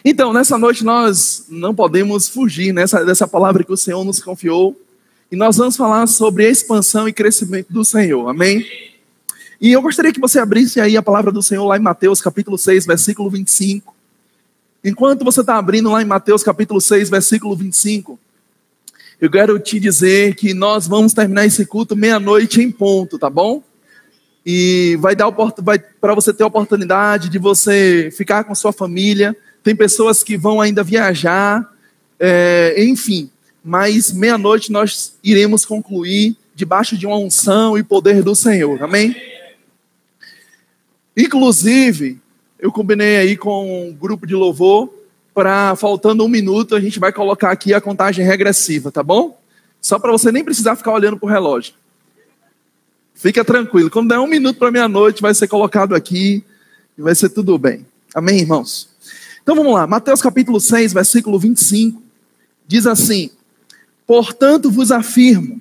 Então, nessa noite nós não podemos fugir dessa palavra que o Senhor nos confiou. E nós vamos falar sobre expansão e crescimento do Senhor, amém? E eu gostaria que você abrisse aí a palavra do Senhor lá em Mateus capítulo 6, versículo 25. Enquanto você está abrindo lá em Mateus capítulo 6, versículo 25, eu quero te dizer que nós vamos terminar esse culto meia-noite em ponto, tá bom? E vai para você ter a oportunidade de você ficar com sua família. Tem pessoas que vão ainda viajar, enfim. Mas meia-noite nós iremos concluir debaixo de uma unção e poder do Senhor, amém? Inclusive, eu combinei aí com um grupo de louvor para, faltando 1 minuto, a gente vai colocar aqui a contagem regressiva, tá bom? Só para você nem precisar ficar olhando para o relógio. Fica tranquilo, quando der 1 minuto para meia-noite, vai ser colocado aqui e vai ser tudo bem. Amém, irmãos? Então vamos lá, Mateus capítulo 6, versículo 25, diz assim: portanto vos afirmo,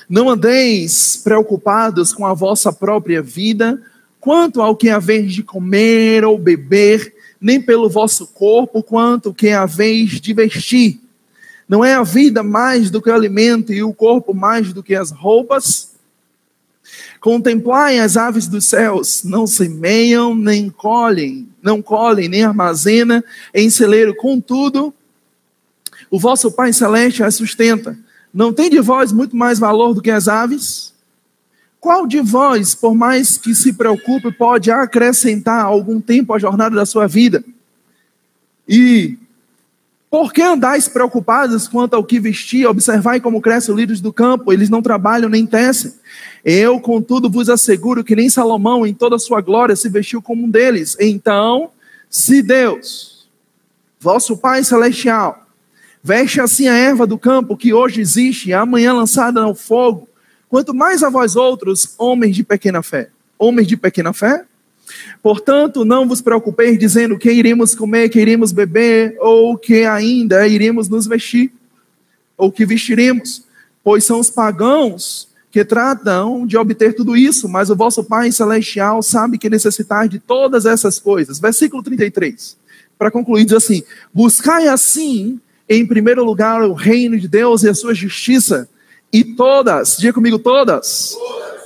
não andeis preocupados com a vossa própria vida, quanto ao que haveis de comer ou beber, nem pelo vosso corpo, quanto ao que haveis de vestir. Não é a vida mais do que o alimento e o corpo mais do que as roupas? Contemplai as aves dos céus, não semeiam, nem colhem, nem armazenam em celeiro, contudo, o vosso Pai Celeste as sustenta. Não tem de vós muito mais valor do que as aves? Qual de vós, por mais que se preocupe, pode acrescentar algum tempo à jornada da sua vida? E por que andais preocupados quanto ao que vestir? Observai como crescem os lírios do campo, eles não trabalham nem tecem. Eu, contudo, vos asseguro que nem Salomão, em toda a sua glória, se vestiu como um deles. Então, se Deus, vosso Pai Celestial, veste assim a erva do campo que hoje existe, e amanhã lançada no fogo, quanto mais a vós outros, homens de pequena fé. Homens de pequena fé? Portanto, não vos preocupeis dizendo que iremos comer, que iremos beber, ou que ainda iremos nos vestir, ou que vestiremos, pois são os pagãos que tratam de obter tudo isso, mas o vosso Pai Celestial sabe que necessitais de todas essas coisas. Versículo 33, para concluir, diz assim: buscai assim, em primeiro lugar, o reino de Deus e a sua justiça, e todas, diga comigo, todas.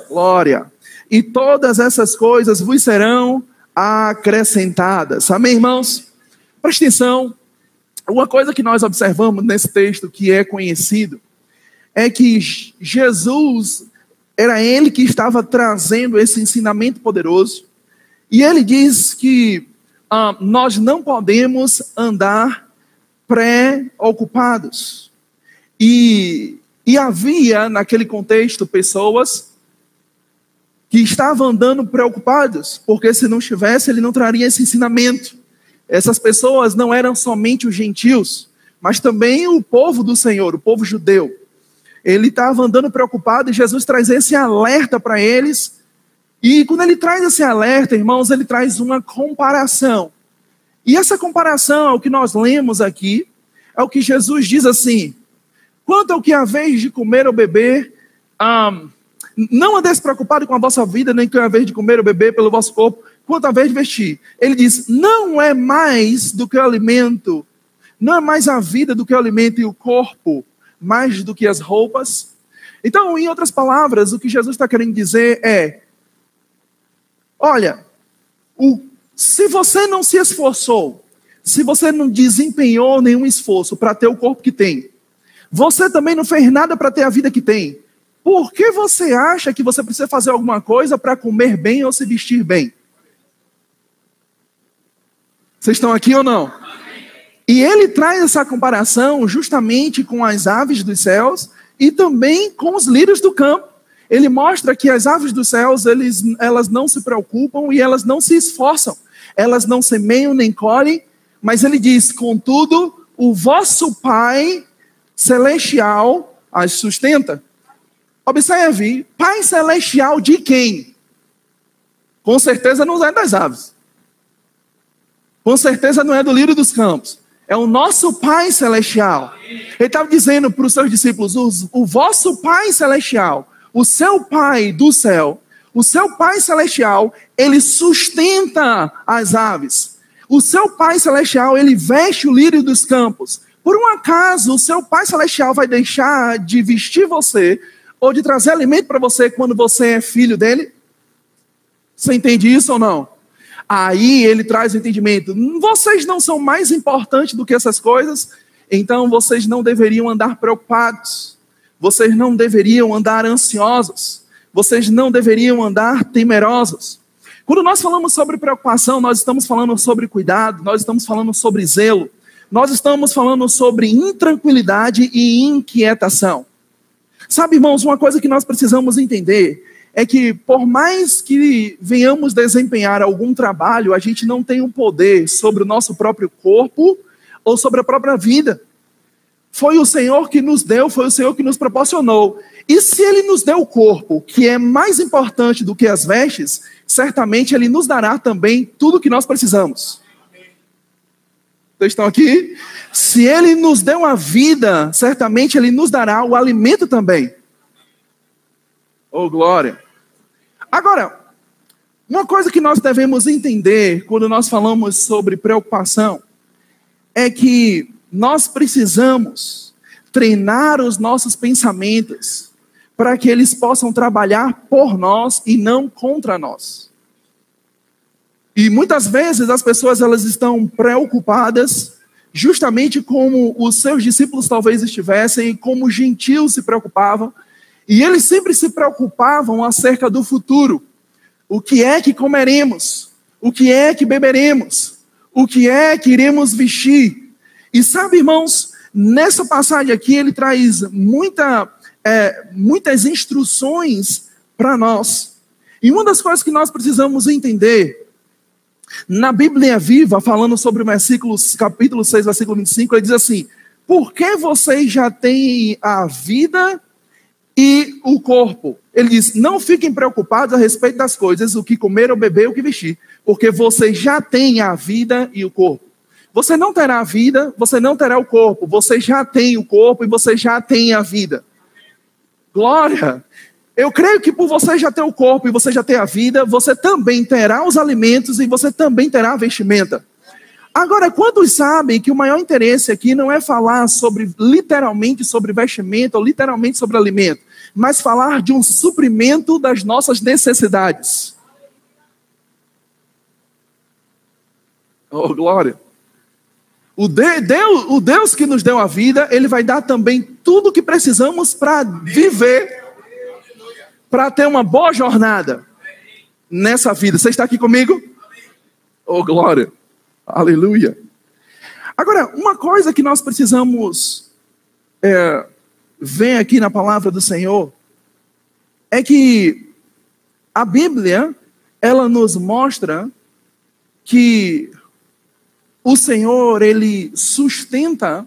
Glória. E todas essas coisas vos serão acrescentadas. Amém, irmãos? Preste atenção. Uma coisa que nós observamos nesse texto que é conhecido é que Jesus, era ele que estava trazendo esse ensinamento poderoso. E ele diz que nós não podemos andar preocupados. E havia naquele contexto pessoas que estavam andando preocupados, porque se não estivesse, ele não traria esse ensinamento. Essas pessoas não eram somente os gentios, mas também o povo do Senhor, o povo judeu. Ele estava andando preocupado e Jesus traz esse alerta para eles. E quando ele traz esse alerta, irmãos, ele traz uma comparação. E essa comparação é o que nós lemos aqui, é o que Jesus diz assim: quanto ao que haveis de comer ou beber, não andeis preocupado com a vossa vida, nem com a vez de comer ou beber pelo vosso corpo, quanto a vez de vestir. Ele diz, não é mais do que o alimento, não é mais a vida do que o alimento e o corpo, mais do que as roupas. Então, em outras palavras, o que Jesus está querendo dizer é, olha, se você não se esforçou, se você não desempenhou nenhum esforço para ter o corpo que tem, você também não fez nada para ter a vida que tem, por que você acha que você precisa fazer alguma coisa para comer bem ou se vestir bem? Vocês estão aqui ou não? E ele traz essa comparação justamente com as aves dos céus e também com os lírios do campo. Ele mostra que as aves dos céus, elas não se preocupam e elas não se esforçam. Elas não semeiam nem colhem, mas ele diz, contudo, o vosso Pai Celestial as sustenta. Observe, Pai Celestial de quem? Com certeza não é das aves. Com certeza não é do lírio dos campos. É o nosso Pai Celestial. Ele estava dizendo para os seus discípulos, o vosso Pai Celestial, o seu Pai do céu, o seu Pai Celestial, ele sustenta as aves. O seu Pai Celestial, ele veste o lírio dos campos. Por um acaso, o seu Pai Celestial vai deixar de vestir você ou de trazer alimento para você quando você é filho dele? Você entende isso ou não? Aí ele traz o entendimento. Vocês não são mais importantes do que essas coisas? Então vocês não deveriam andar preocupados. Vocês não deveriam andar ansiosos. Vocês não deveriam andar temerosos. Quando nós falamos sobre preocupação, nós estamos falando sobre cuidado, nós estamos falando sobre zelo, nós estamos falando sobre intranquilidade e inquietação. Sabe, irmãos, uma coisa que nós precisamos entender é que por mais que venhamos desempenhar algum trabalho, a gente não tem um poder sobre o nosso próprio corpo ou sobre a própria vida. Foi o Senhor que nos deu, foi o Senhor que nos proporcionou. E se Ele nos deu o corpo, que é mais importante do que as vestes, certamente Ele nos dará também tudo o que nós precisamos. Vocês estão aqui? Se Ele nos deu a vida, certamente Ele nos dará o alimento também. Oh, glória! Agora, uma coisa que nós devemos entender quando nós falamos sobre preocupação é que nós precisamos treinar os nossos pensamentos para que eles possam trabalhar por nós e não contra nós. E muitas vezes as pessoas elas estão preocupadas justamente como os seus discípulos talvez estivessem, como os gentios se preocupavam, e eles sempre se preocupavam acerca do futuro. O que é que comeremos? O que é que beberemos? O que é que iremos vestir? E sabe, irmãos, nessa passagem aqui ele traz muitas instruções para nós. E uma das coisas que nós precisamos entender, na Bíblia Viva, falando sobre o capítulo 6, versículo 25, ele diz assim: porque vocês já têm a vida e o corpo. Ele diz, não fiquem preocupados a respeito das coisas, o que comer ou beber, o que vestir, porque vocês já têm a vida e o corpo. Você não terá a vida, você não terá o corpo, você já tem o corpo e você já tem a vida. Glória! Eu creio que por você já ter o corpo e você já ter a vida, você também terá os alimentos e você também terá a vestimenta. Agora, quantos sabem que o maior interesse aqui não é falar literalmente sobre vestimenta ou literalmente sobre alimento, mas falar de um suprimento das nossas necessidades? Oh, glória! O Deus que nos deu a vida, Ele vai dar também tudo o que precisamos para viver, para ter uma boa jornada nessa vida. Você está aqui comigo? Oh, glória! Aleluia! Agora, uma coisa que nós precisamos ver aqui na palavra do Senhor é que a Bíblia, ela nos mostra que o Senhor, Ele sustenta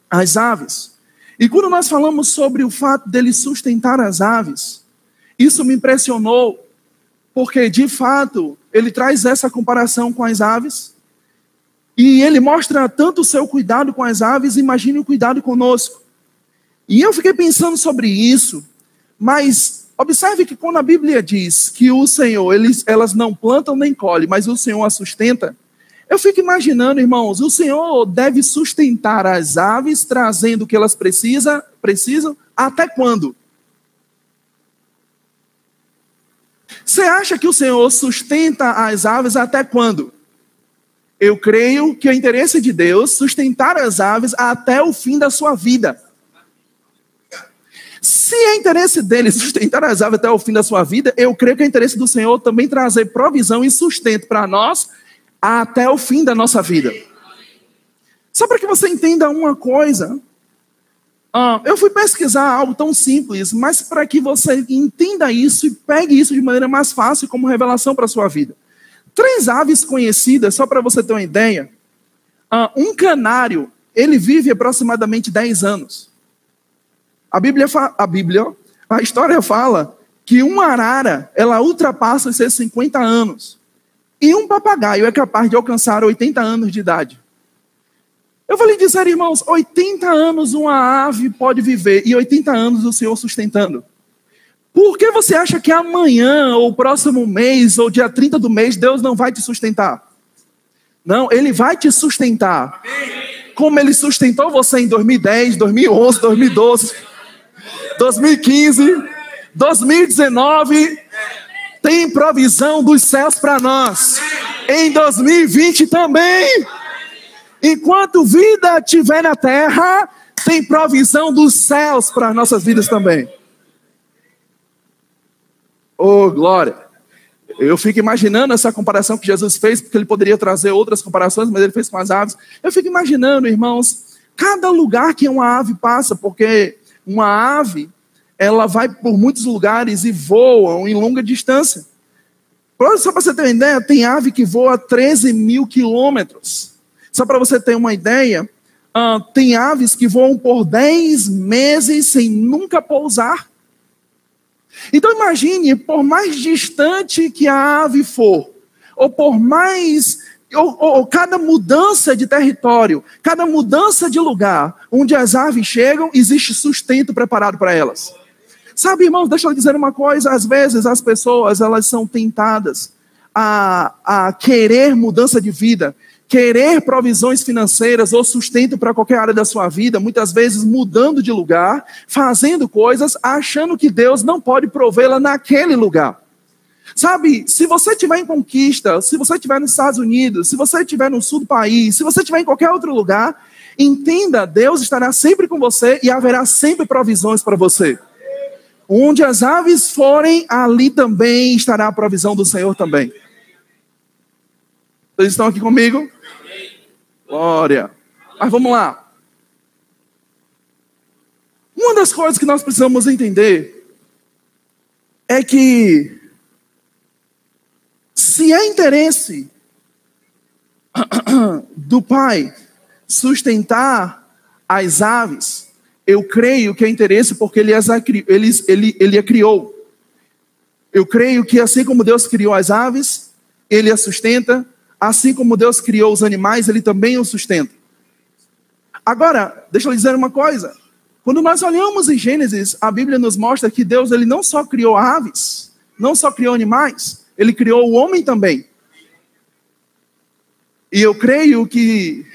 as aves. E quando nós falamos sobre o fato dele sustentar as aves, isso me impressionou, porque de fato, ele traz essa comparação com as aves, e ele mostra tanto o seu cuidado com as aves, imagine o cuidado conosco. E eu fiquei pensando sobre isso, mas observe que quando a Bíblia diz que o Senhor, elas não plantam nem colhem, mas o Senhor as sustenta, eu fico imaginando, irmãos, o Senhor deve sustentar as aves, trazendo o que elas precisam, até quando? Você acha que o Senhor sustenta as aves até quando? Eu creio que é interesse de Deus sustentar as aves até o fim da sua vida. Se é interesse dele sustentar as aves até o fim da sua vida, eu creio que é interesse do Senhor também trazer provisão e sustento para nós até o fim da nossa vida. Só para que você entenda uma coisa, eu fui pesquisar algo tão simples, mas para que você entenda isso e pegue isso de maneira mais fácil como revelação para a sua vida. 3 aves conhecidas, só para você ter uma ideia. Um canário, ele vive aproximadamente 10 anos. A história fala que uma arara, ela ultrapassa os seus 50 anos. E um papagaio é capaz de alcançar 80 anos de idade. Eu vou lhe dizer, irmãos, 80 anos uma ave pode viver e 80 anos o Senhor sustentando. Por que você acha que amanhã, ou próximo mês, ou dia 30 do mês, Deus não vai te sustentar? Não, Ele vai te sustentar. Como Ele sustentou você em 2010, 2011, 2012, 2015, 2019, tem provisão dos céus para nós. Em 2020 também. Enquanto vida estiver na terra, tem provisão dos céus para nossas vidas também. Oh, glória. Eu fico imaginando essa comparação que Jesus fez, porque Ele poderia trazer outras comparações, mas Ele fez com as aves. Eu fico imaginando, irmãos, cada lugar que uma ave passa, porque uma ave, ela vai por muitos lugares e voa em longa distância. Só para você ter uma ideia, tem ave que voa 13 mil quilômetros. Só para você ter uma ideia, tem aves que voam por 10 meses sem nunca pousar. Então imagine, por mais distante que a ave for, ou por mais, ou cada mudança de território, cada mudança de lugar, onde as aves chegam, existe sustento preparado para elas. Sabe, irmãos, deixa eu dizer uma coisa, às vezes as pessoas, elas são tentadas a querer mudança de vida, querer provisões financeiras ou sustento para qualquer área da sua vida, muitas vezes mudando de lugar, fazendo coisas, achando que Deus não pode provê-la naquele lugar. Sabe, se você estiver em conquista, se você estiver nos Estados Unidos, se você estiver no sul do país, se você estiver em qualquer outro lugar, entenda, Deus estará sempre com você e haverá sempre provisões para você. Onde as aves forem, ali também estará a provisão do Senhor também. Vocês estão aqui comigo? Glória. Mas vamos lá. Uma das coisas que nós precisamos entender é que se é interesse do Pai sustentar as aves, eu creio que é interesse porque Ele a criou. Eu creio que assim como Deus criou as aves, Ele as sustenta. Assim como Deus criou os animais, Ele também os sustenta. Agora, deixa eu dizer uma coisa. Quando nós olhamos em Gênesis, a Bíblia nos mostra que Deus Ele não só criou aves, não só criou animais, Ele criou o homem também. E eu creio que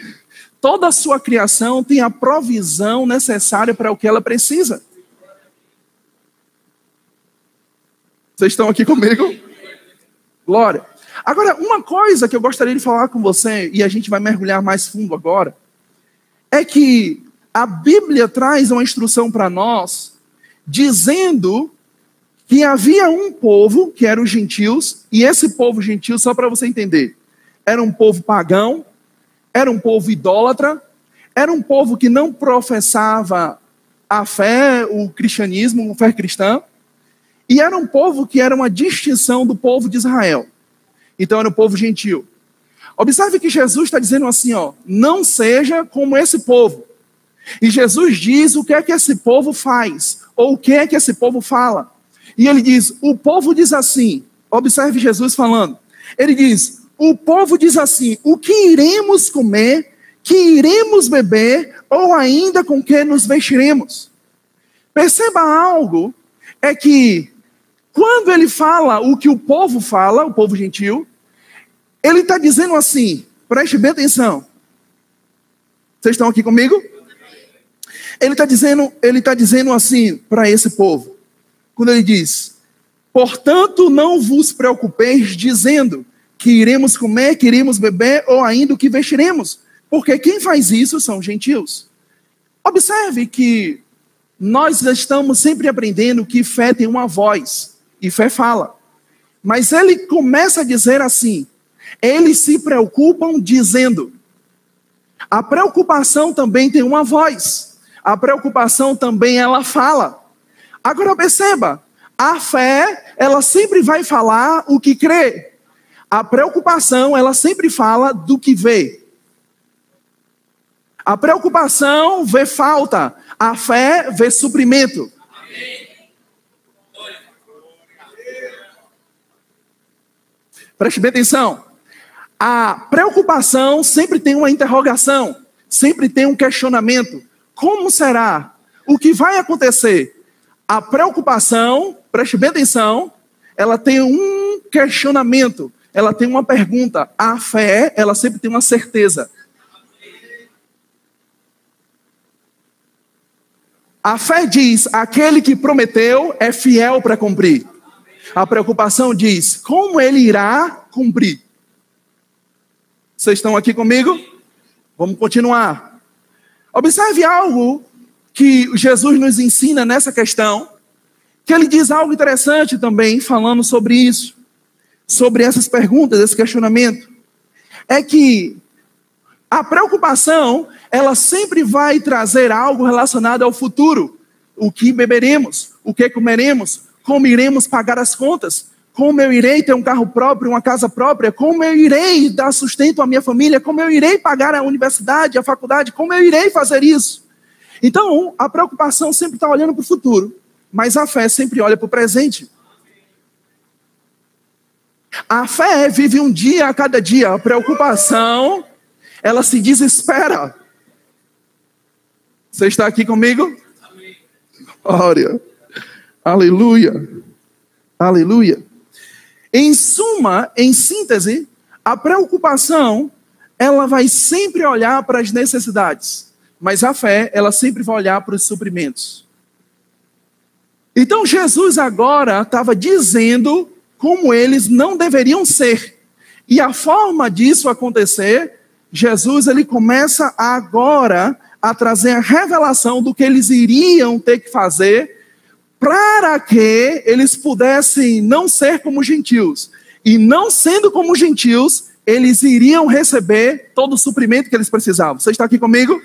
toda a sua criação tem a provisão necessária para o que ela precisa. Vocês estão aqui comigo? Glória. Agora, uma coisa que eu gostaria de falar com você, e a gente vai mergulhar mais fundo agora, é que a Bíblia traz uma instrução para nós, dizendo que havia um povo, que eram os gentios, e esse povo gentil, só para você entender, era um povo pagão, era um povo idólatra, era um povo que não professava a fé, o cristianismo, a fé cristã, e era um povo que era uma distinção do povo de Israel. Então era um povo gentil. Observe que Jesus está dizendo assim, não seja como esse povo. E Jesus diz o que é que esse povo faz, ou o que é que esse povo fala. E ele diz, o povo diz assim, observe Jesus falando, ele diz, o povo diz assim, o que iremos comer, que iremos beber, ou ainda com que nos vestiremos. Perceba algo, é que quando ele fala o que o povo fala, o povo gentil, ele está dizendo assim, preste bem atenção. Vocês estão aqui comigo? Ele está dizendo assim para esse povo, quando ele diz, portanto não vos preocupeis dizendo que iremos comer, que iremos beber, ou ainda o que vestiremos, porque quem faz isso são gentios. Observe que nós estamos sempre aprendendo que fé tem uma voz, e fé fala. Mas ele começa a dizer assim, eles se preocupam dizendo. A preocupação também tem uma voz. A preocupação também ela fala. Agora perceba, a fé, ela sempre vai falar o que crê. A preocupação, ela sempre fala do que vê. A preocupação vê falta. A fé vê suprimento. Preste bem atenção. A preocupação sempre tem uma interrogação, sempre tem um questionamento. Como será? O que vai acontecer? A preocupação, preste bem atenção, ela tem um questionamento. ela tem uma pergunta. A fé, ela sempre tem uma certeza. A fé diz, aquele que prometeu é fiel para cumprir. A preocupação diz, como ele irá cumprir? Vocês estão aqui comigo? Vamos continuar. Observe algo que Jesus nos ensina nessa questão, que ele diz algo interessante também, falando sobre isso, sobre essas perguntas, esse questionamento. É que a preocupação, ela sempre vai trazer algo relacionado ao futuro. O que beberemos, o que comeremos, como iremos pagar as contas, como eu irei ter um carro próprio, uma casa própria, como eu irei dar sustento à minha família, como eu irei pagar a universidade, a faculdade, como eu irei fazer isso. Então, a preocupação sempre está olhando para o futuro, mas a fé sempre olha para o presente. A fé vive um dia a cada dia, a preocupação, ela se desespera. Você está aqui comigo? Amém. Glória. Aleluia. Aleluia. Em suma, em síntese, a preocupação, ela vai sempre olhar para as necessidades. Mas a fé, ela sempre vai olhar para os suprimentos. Então, Jesus agora estava dizendo como eles não deveriam ser. E a forma disso acontecer, Jesus ele começa agora a trazer a revelação do que eles iriam ter que fazer para que eles pudessem não ser como gentios. E não sendo como gentios, eles iriam receber todo o suprimento que eles precisavam. Você está aqui comigo?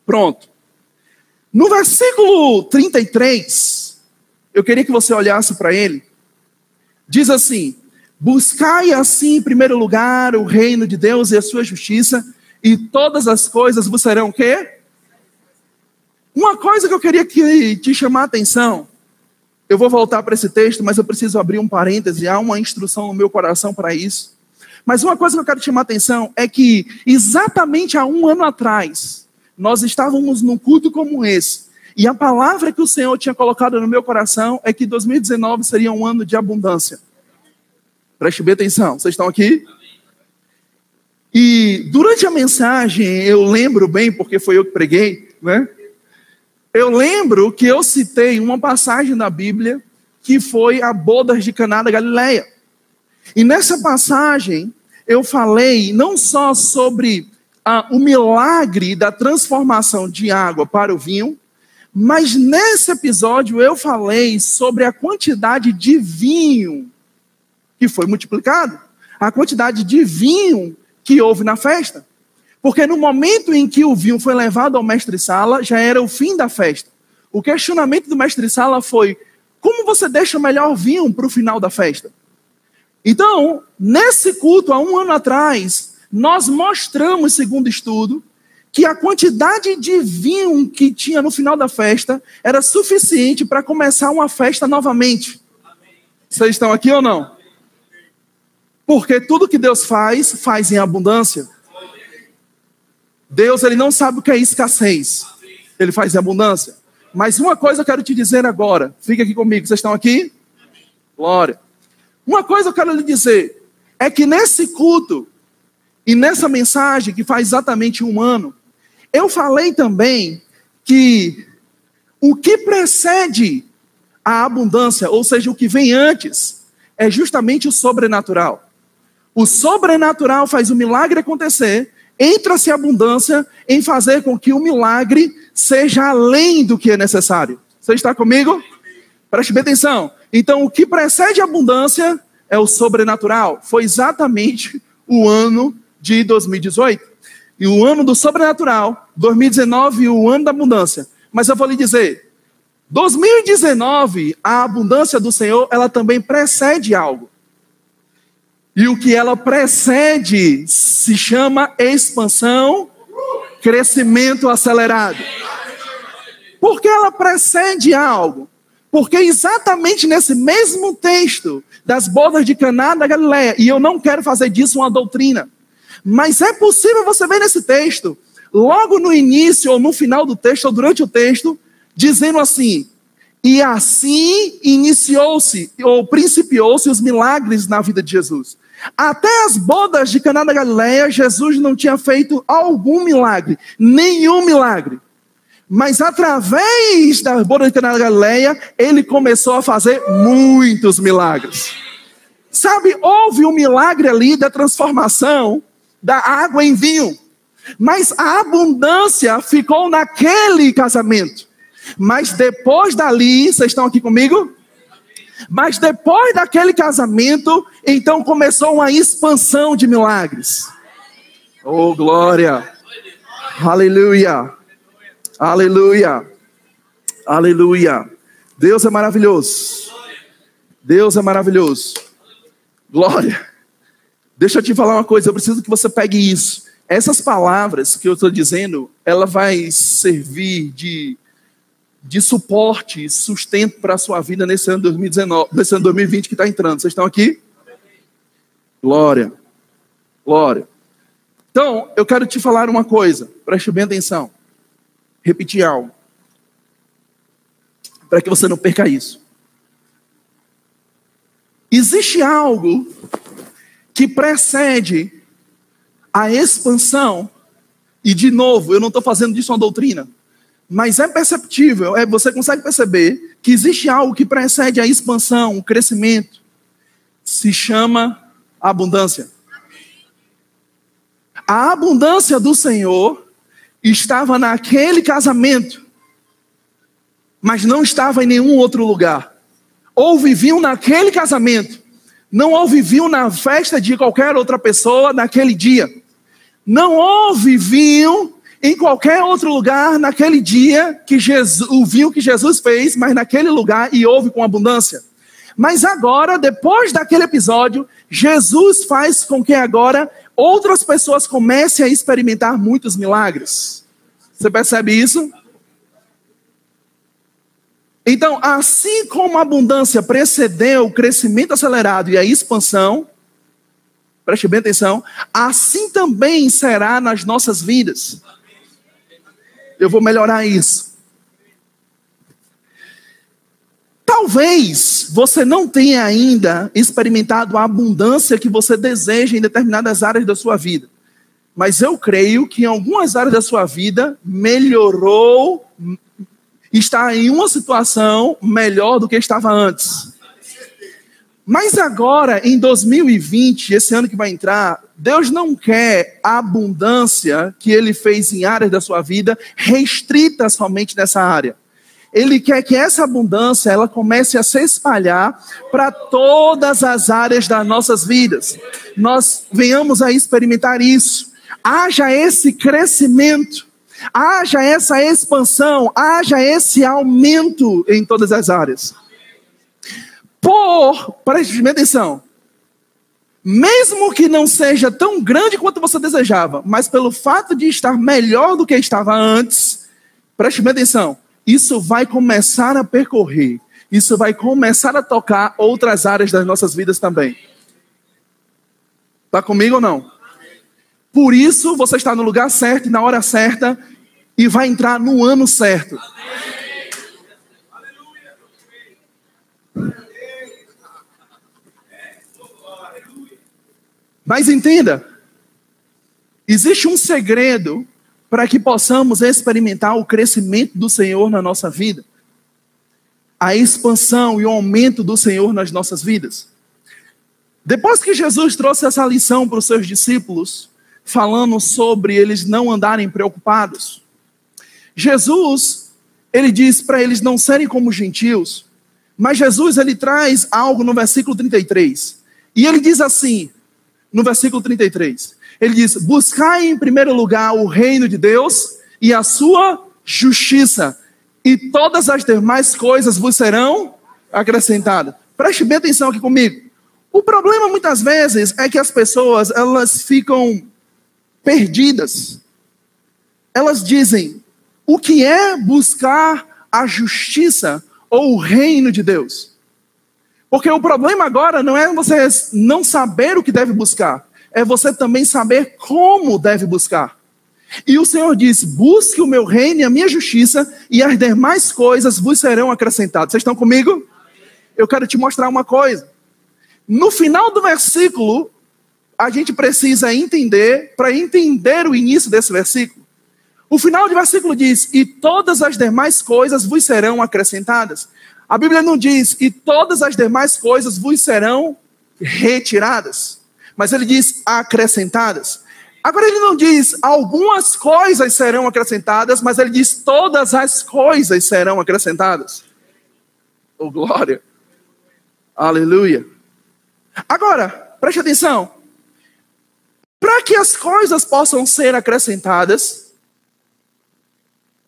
Pronto. No versículo 33, eu queria que você olhasse para ele. Diz assim, buscai assim em primeiro lugar o reino de Deus e a sua justiça, e todas as coisas vos serão o quê? Uma coisa que eu queria te chamar a atenção, eu vou voltar para esse texto, mas eu preciso abrir um parêntese, há uma instrução no meu coração para isso. Mas uma coisa que eu quero te chamar a atenção é que exatamente há 1 ano atrás, nós estávamos num culto como esse, e a palavra que o Senhor tinha colocado no meu coração é que 2019 seria um ano de abundância. Preste bem atenção, vocês estão aqui? E durante a mensagem, eu lembro bem, porque foi eu que preguei, né? Eu lembro que eu citei uma passagem da Bíblia que foi a bodas de Caná da Galileia. E nessa passagem, eu falei não só sobre o milagre da transformação de água para o vinho, mas nesse episódio eu falei sobre a quantidade de vinho que foi multiplicado, a quantidade de vinho que houve na festa. Porque no momento em que o vinho foi levado ao mestre-sala, já era o fim da festa. O questionamento do mestre-sala foi, como você deixa o melhor vinho para o final da festa? Então, nesse culto, há 1 ano atrás, nós mostramos, segundo estudo, que a quantidade de vinho que tinha no final da festa era suficiente para começar uma festa novamente. Vocês estão aqui ou não? Porque tudo que Deus faz, faz em abundância. Deus, ele não sabe o que é escassez. Ele faz em abundância. Mas uma coisa eu quero te dizer agora. Fica aqui comigo. Vocês estão aqui? Glória. Uma coisa eu quero lhe dizer. É que nesse culto e nessa mensagem que faz exatamente 1 ano, eu falei também que o que precede a abundância, ou seja, o que vem antes, é justamente o sobrenatural. O sobrenatural faz o milagre acontecer, entra-se a abundância em fazer com que o milagre seja além do que é necessário. Você está comigo? Preste bem atenção. Então, o que precede a abundância é o sobrenatural. Foi exatamente o ano de 2018. E o ano do sobrenatural, 2019, o ano da abundância. Mas eu vou lhe dizer, 2019, a abundância do Senhor, ela também precede algo. E o que ela precede se chama expansão, crescimento acelerado. Por que ela precede algo? Porque exatamente nesse mesmo texto das bodas de Caná da Galileia, e eu não quero fazer disso uma doutrina, mas é possível você ver nesse texto, logo no início ou no final do texto, ou durante o texto, dizendo assim, e assim iniciou-se, ou principiou-se os milagres na vida de Jesus. Até as bodas de Caná da Galileia, Jesus não tinha feito algum milagre, nenhum milagre. Mas através das bodas de Caná da Galileia, ele começou a fazer muitos milagres. Sabe, houve um milagre ali da transformação da água em vinho. Mas a abundância ficou naquele casamento. Mas depois dali, vocês estão aqui comigo? Mas depois daquele casamento, então começou uma expansão de milagres. Oh, glória! Aleluia! Aleluia! Aleluia! Deus é maravilhoso. Deus é maravilhoso. Glória! Deixa eu te falar uma coisa, eu preciso que você pegue isso. Essas palavras que eu estou dizendo, ela vai servir de suporte, sustento para a sua vida nesse ano 2019, nesse ano 2020 que está entrando. Vocês estão aqui? Glória. Glória. Então, eu quero te falar uma coisa. Preste bem atenção. Repetir algo. Para que você não perca isso. Existe algo que precede a expansão. E, de novo, eu não estou fazendo disso uma doutrina. Mas é perceptível, você consegue perceber que existe algo que precede a expansão, o crescimento. Se chama abundância. A abundância do Senhor estava naquele casamento, mas não estava em nenhum outro lugar. Houve vinho naquele casamento, não houve vinho na festa de qualquer outra pessoa naquele dia. Não houve vinho em qualquer outro lugar naquele dia que o vinho que Jesus fez, mas naquele lugar e houve com abundância. Mas agora, depois daquele episódio, Jesus faz com que agora outras pessoas comecem a experimentar muitos milagres. Você percebe isso? Então, assim como a abundância precedeu o crescimento acelerado e a expansão, preste bem atenção, assim também será nas nossas vidas. Eu vou melhorar isso. Talvez você não tenha ainda experimentado a abundância que você deseja em determinadas áreas da sua vida. Mas eu creio que em algumas áreas da sua vida melhorou, está em uma situação melhor do que estava antes. Mas agora, em 2020, esse ano que vai entrar, Deus não quer a abundância que Ele fez em áreas da sua vida restrita somente nessa área. Ele quer que essa abundância ela comece a se espalhar para todas as áreas das nossas vidas. Nós venhamos a experimentar isso. Haja esse crescimento, haja essa expansão, haja esse aumento em todas as áreas. Preste atenção, mesmo que não seja tão grande quanto você desejava, mas pelo fato de estar melhor do que estava antes, preste atenção, isso vai começar a percorrer, isso vai começar a tocar outras áreas das nossas vidas também. Está comigo ou não? Por isso você está no lugar certo, na hora certa, e vai entrar no ano certo. Mas entenda, existe um segredo para que possamos experimentar o crescimento do Senhor na nossa vida. A expansão e o aumento do Senhor nas nossas vidas. Depois que Jesus trouxe essa lição para os seus discípulos, falando sobre eles não andarem preocupados, Jesus, ele diz para eles não serem como gentios, mas Jesus, ele traz algo no versículo 33. E ele diz assim, no versículo 33, ele diz, buscai em primeiro lugar o reino de Deus e a sua justiça, e todas as demais coisas vos serão acrescentadas. Preste bem atenção aqui comigo. O problema muitas vezes é que as pessoas, elas ficam perdidas. Elas dizem, o que é buscar a justiça ou o reino de Deus? Porque o problema agora não é você não saber o que deve buscar, é você também saber como deve buscar. E o Senhor diz, busque o meu reino e a minha justiça, e as demais coisas vos serão acrescentadas. Vocês estão comigo? Eu quero te mostrar uma coisa. No final do versículo, a gente precisa entender, para entender o início desse versículo? O final do versículo diz: e todas as demais coisas vos serão acrescentadas. A Bíblia não diz: e todas as demais coisas vos serão retiradas. Mas ele diz acrescentadas. Agora ele não diz algumas coisas serão acrescentadas, mas ele diz todas as coisas serão acrescentadas. Oh, glória. Aleluia. Agora, preste atenção. Para que as coisas possam ser acrescentadas,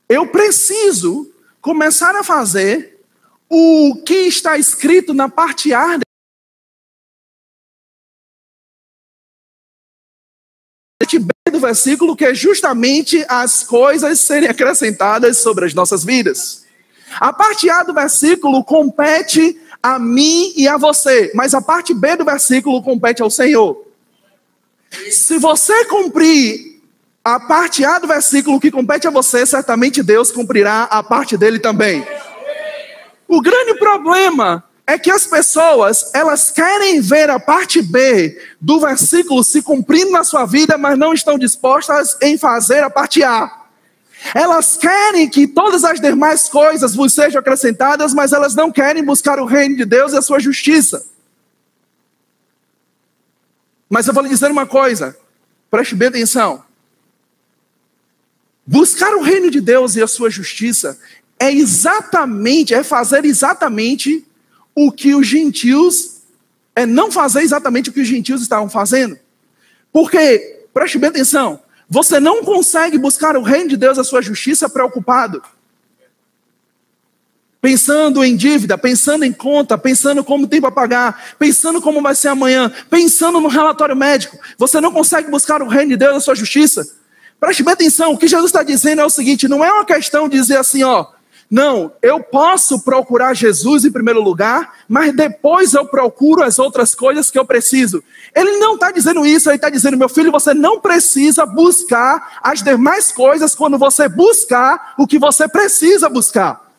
eu preciso começar a fazer o que está escrito na parte A do versículo, que é justamente as coisas serem acrescentadas sobre as nossas vidas. A parte A do versículo compete a mim e a você, mas a parte B do versículo compete ao Senhor. Se você cumprir a parte A do versículo que compete a você, certamente Deus cumprirá a parte dele também. O grande problema é que as pessoas, elas querem ver a parte B do versículo se cumprindo na sua vida, mas não estão dispostas em fazer a parte A. Elas querem que todas as demais coisas vos sejam acrescentadas, mas elas não querem buscar o reino de Deus e a sua justiça. Mas eu vou lhe dizer uma coisa, preste bem atenção. Buscar o reino de Deus e a sua justiça é fazer exatamente o que os gentios, não fazer exatamente o que os gentios estavam fazendo. Porque, preste bem atenção, você não consegue buscar o reino de Deus e a sua justiça preocupado. Pensando em dívida, pensando em conta, pensando como tem para pagar, pensando como vai ser amanhã, pensando no relatório médico. Você não consegue buscar o reino de Deus e a sua justiça. Preste bem atenção, o que Jesus está dizendo é o seguinte, não é uma questão de dizer assim, não, eu posso procurar Jesus em primeiro lugar, mas depois eu procuro as outras coisas que eu preciso. Ele não está dizendo isso, ele está dizendo, meu filho, você não precisa buscar as demais coisas quando você buscar o que você precisa buscar.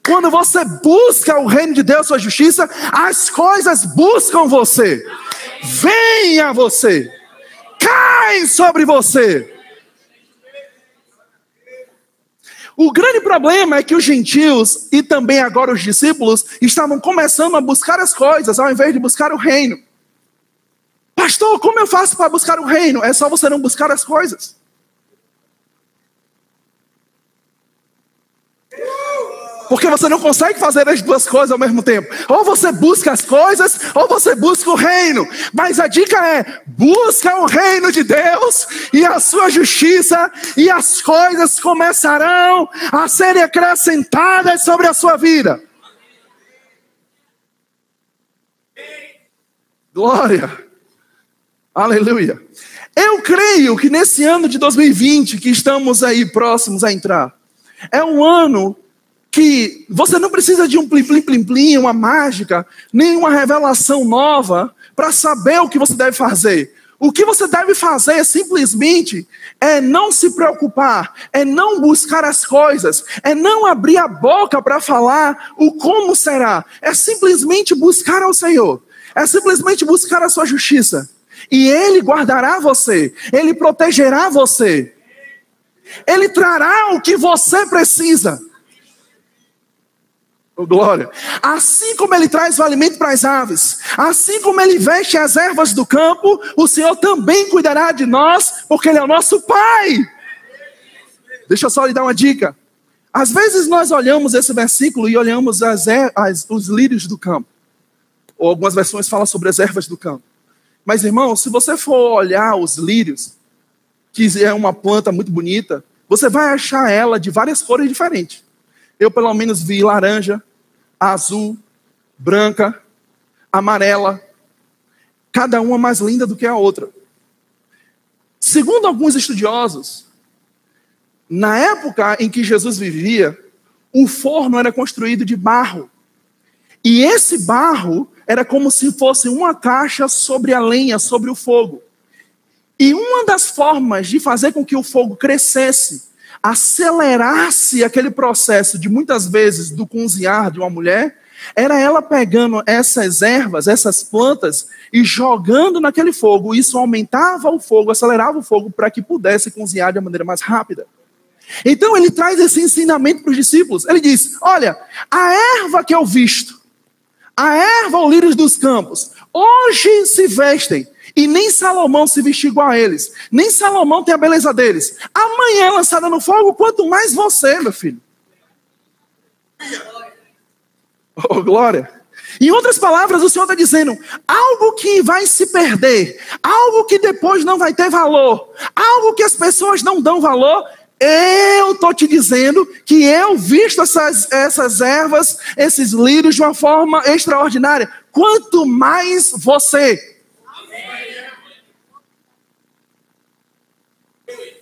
Quando você busca o reino de Deus, sua justiça, as coisas buscam você. Vêm a você. Caem sobre você. O grande problema é que os gentios e também agora os discípulos estavam começando a buscar as coisas ao invés de buscar o reino. Pastor, como eu faço para buscar o reino? É só você não buscar as coisas. Porque você não consegue fazer as duas coisas ao mesmo tempo. Ou você busca as coisas, ou você busca o reino. Mas a dica é, busca o reino de Deus e a sua justiça, e as coisas começarão a serem acrescentadas sobre a sua vida. Glória. Aleluia. Eu creio que nesse ano de 2020, que estamos aí próximos a entrar, é um ano que você não precisa de um plim-plim-plim-plim, uma mágica, nem uma revelação nova para saber o que você deve fazer. O que você deve fazer simplesmente é não se preocupar, é não buscar as coisas, é não abrir a boca para falar o como será. É simplesmente buscar ao Senhor, é simplesmente buscar a sua justiça. E Ele guardará você, Ele protegerá você, Ele trará o que você precisa. Oh, glória. Assim como Ele traz o alimento para as aves, assim como Ele veste as ervas do campo, o Senhor também cuidará de nós, porque Ele é o nosso Pai. Deixa eu só lhe dar uma dica. Às vezes nós olhamos esse versículo e olhamos os lírios do campo. Ou algumas versões falam sobre as ervas do campo. Mas, irmão, se você for olhar os lírios, que é uma planta muito bonita, você vai achar ela de várias cores diferentes. Eu, pelo menos, vi laranja, azul, branca, amarela. Cada uma mais linda do que a outra. Segundo alguns estudiosos, na época em que Jesus vivia, o forno era construído de barro. E esse barro era como se fosse uma caixa sobre a lenha, sobre o fogo. E uma das formas de fazer com que o fogo crescesse, acelerasse aquele processo de muitas vezes do cozinhar de uma mulher, Era ela pegando essas ervas, essas plantas, e jogando naquele fogo. Isso aumentava o fogo, acelerava o fogo para que pudesse cozinhar de uma maneira mais rápida. Então ele traz esse ensinamento para os discípulos. Ele diz, olha, a erva que eu visto, a erva ou lírios dos campos, hoje se vestem, e nem Salomão se vestiu igual a eles, nem Salomão tem a beleza deles. Amanhã é lançada no fogo, quanto mais você, meu filho. Oh, glória. Em outras palavras, o Senhor está dizendo, algo que vai se perder, algo que depois não vai ter valor, algo que as pessoas não dão valor, eu estou te dizendo que eu visto essas ervas, esses lírios de uma forma extraordinária. Quanto mais você.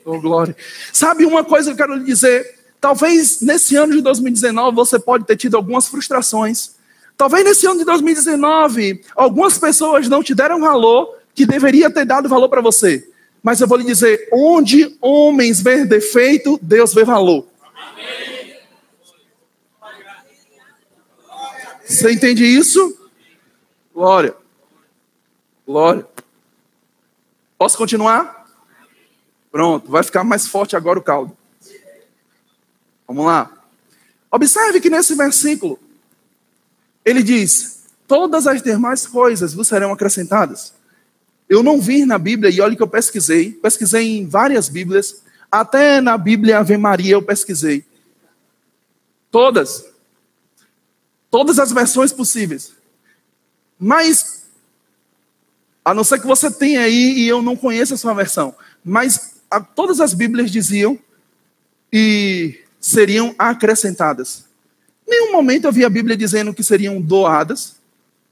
Oh, glória. Sabe uma coisa que eu quero lhe dizer? Talvez nesse ano de 2019 você pode ter tido algumas frustrações. Talvez nesse ano de 2019 algumas pessoas não te deram valor que deveria ter dado valor para você. Mas eu vou lhe dizer, onde homens vê defeito, Deus vê valor. Você entende isso? Glória. Glória. Posso continuar? Pronto, vai ficar mais forte agora o caldo. Vamos lá. Observe que nesse versículo, ele diz, todas as demais coisas vos serão acrescentadas. Eu não vi na Bíblia, e olha que eu pesquisei em várias Bíblias, até na Bíblia Ave Maria eu pesquisei. Todas as versões possíveis. Mas, a não ser que você tenha aí, e eu não conheço a sua versão, mas todas as Bíblias diziam e seriam acrescentadas. Em nenhum momento eu vi a Bíblia dizendo que seriam doadas,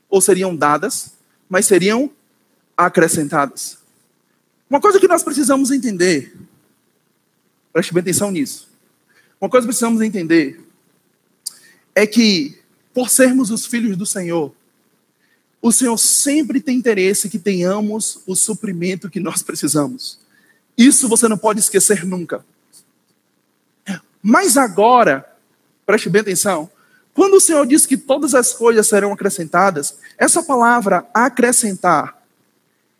ou seriam dadas, mas seriam acrescentadas. Uma coisa que nós precisamos entender, preste bem atenção nisso. Uma coisa que precisamos entender é que, por sermos os filhos do Senhor, o Senhor sempre tem interesse que tenhamos o suprimento que nós precisamos. Isso você não pode esquecer nunca. Mas agora, preste bem atenção, quando o Senhor diz que todas as coisas serão acrescentadas, essa palavra acrescentar,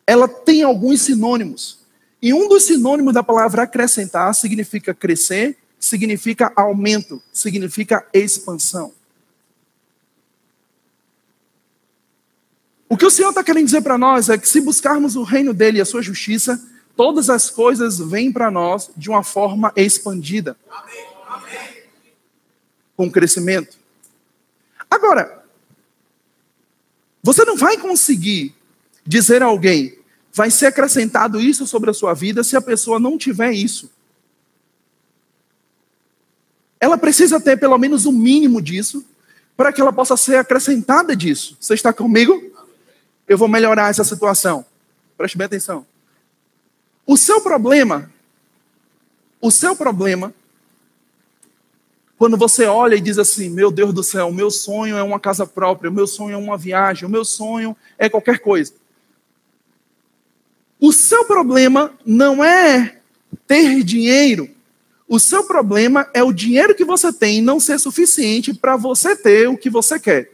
ela tem alguns sinônimos. E um dos sinônimos da palavra acrescentar significa crescer, significa aumento, significa expansão. O que o Senhor está querendo dizer para nós é que se buscarmos o reino dele e a sua justiça, todas as coisas vêm para nós de uma forma expandida. Amém. Com crescimento. Agora, você não vai conseguir dizer a alguém, vai ser acrescentado isso sobre a sua vida, se a pessoa não tiver isso. Ela precisa ter pelo menos o mínimo disso, para que ela possa ser acrescentada disso. Você está comigo? Eu vou melhorar essa situação. Preste bem atenção. O seu problema, quando você olha e diz assim, meu Deus do céu, o meu sonho é uma casa própria, o meu sonho é uma viagem, o meu sonho é qualquer coisa. O seu problema não é ter dinheiro. O seu problema é o dinheiro que você tem não ser suficiente para você ter o que você quer.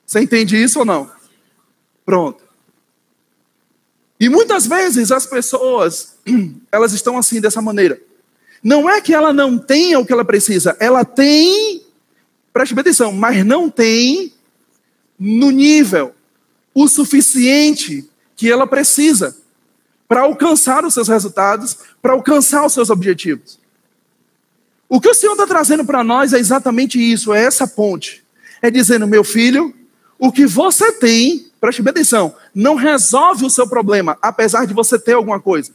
Você entende isso ou não? Pronto. E muitas vezes as pessoas, elas estão assim, dessa maneira. Não é que ela não tenha o que ela precisa. Ela tem, preste bem atenção, mas não tem no nível o suficiente que ela precisa para alcançar os seus resultados, para alcançar os seus objetivos. O que o Senhor está trazendo para nós é exatamente isso, é essa ponte. É dizendo, meu filho, o que você tem, preste bem atenção, não resolve o seu problema, apesar de você ter alguma coisa.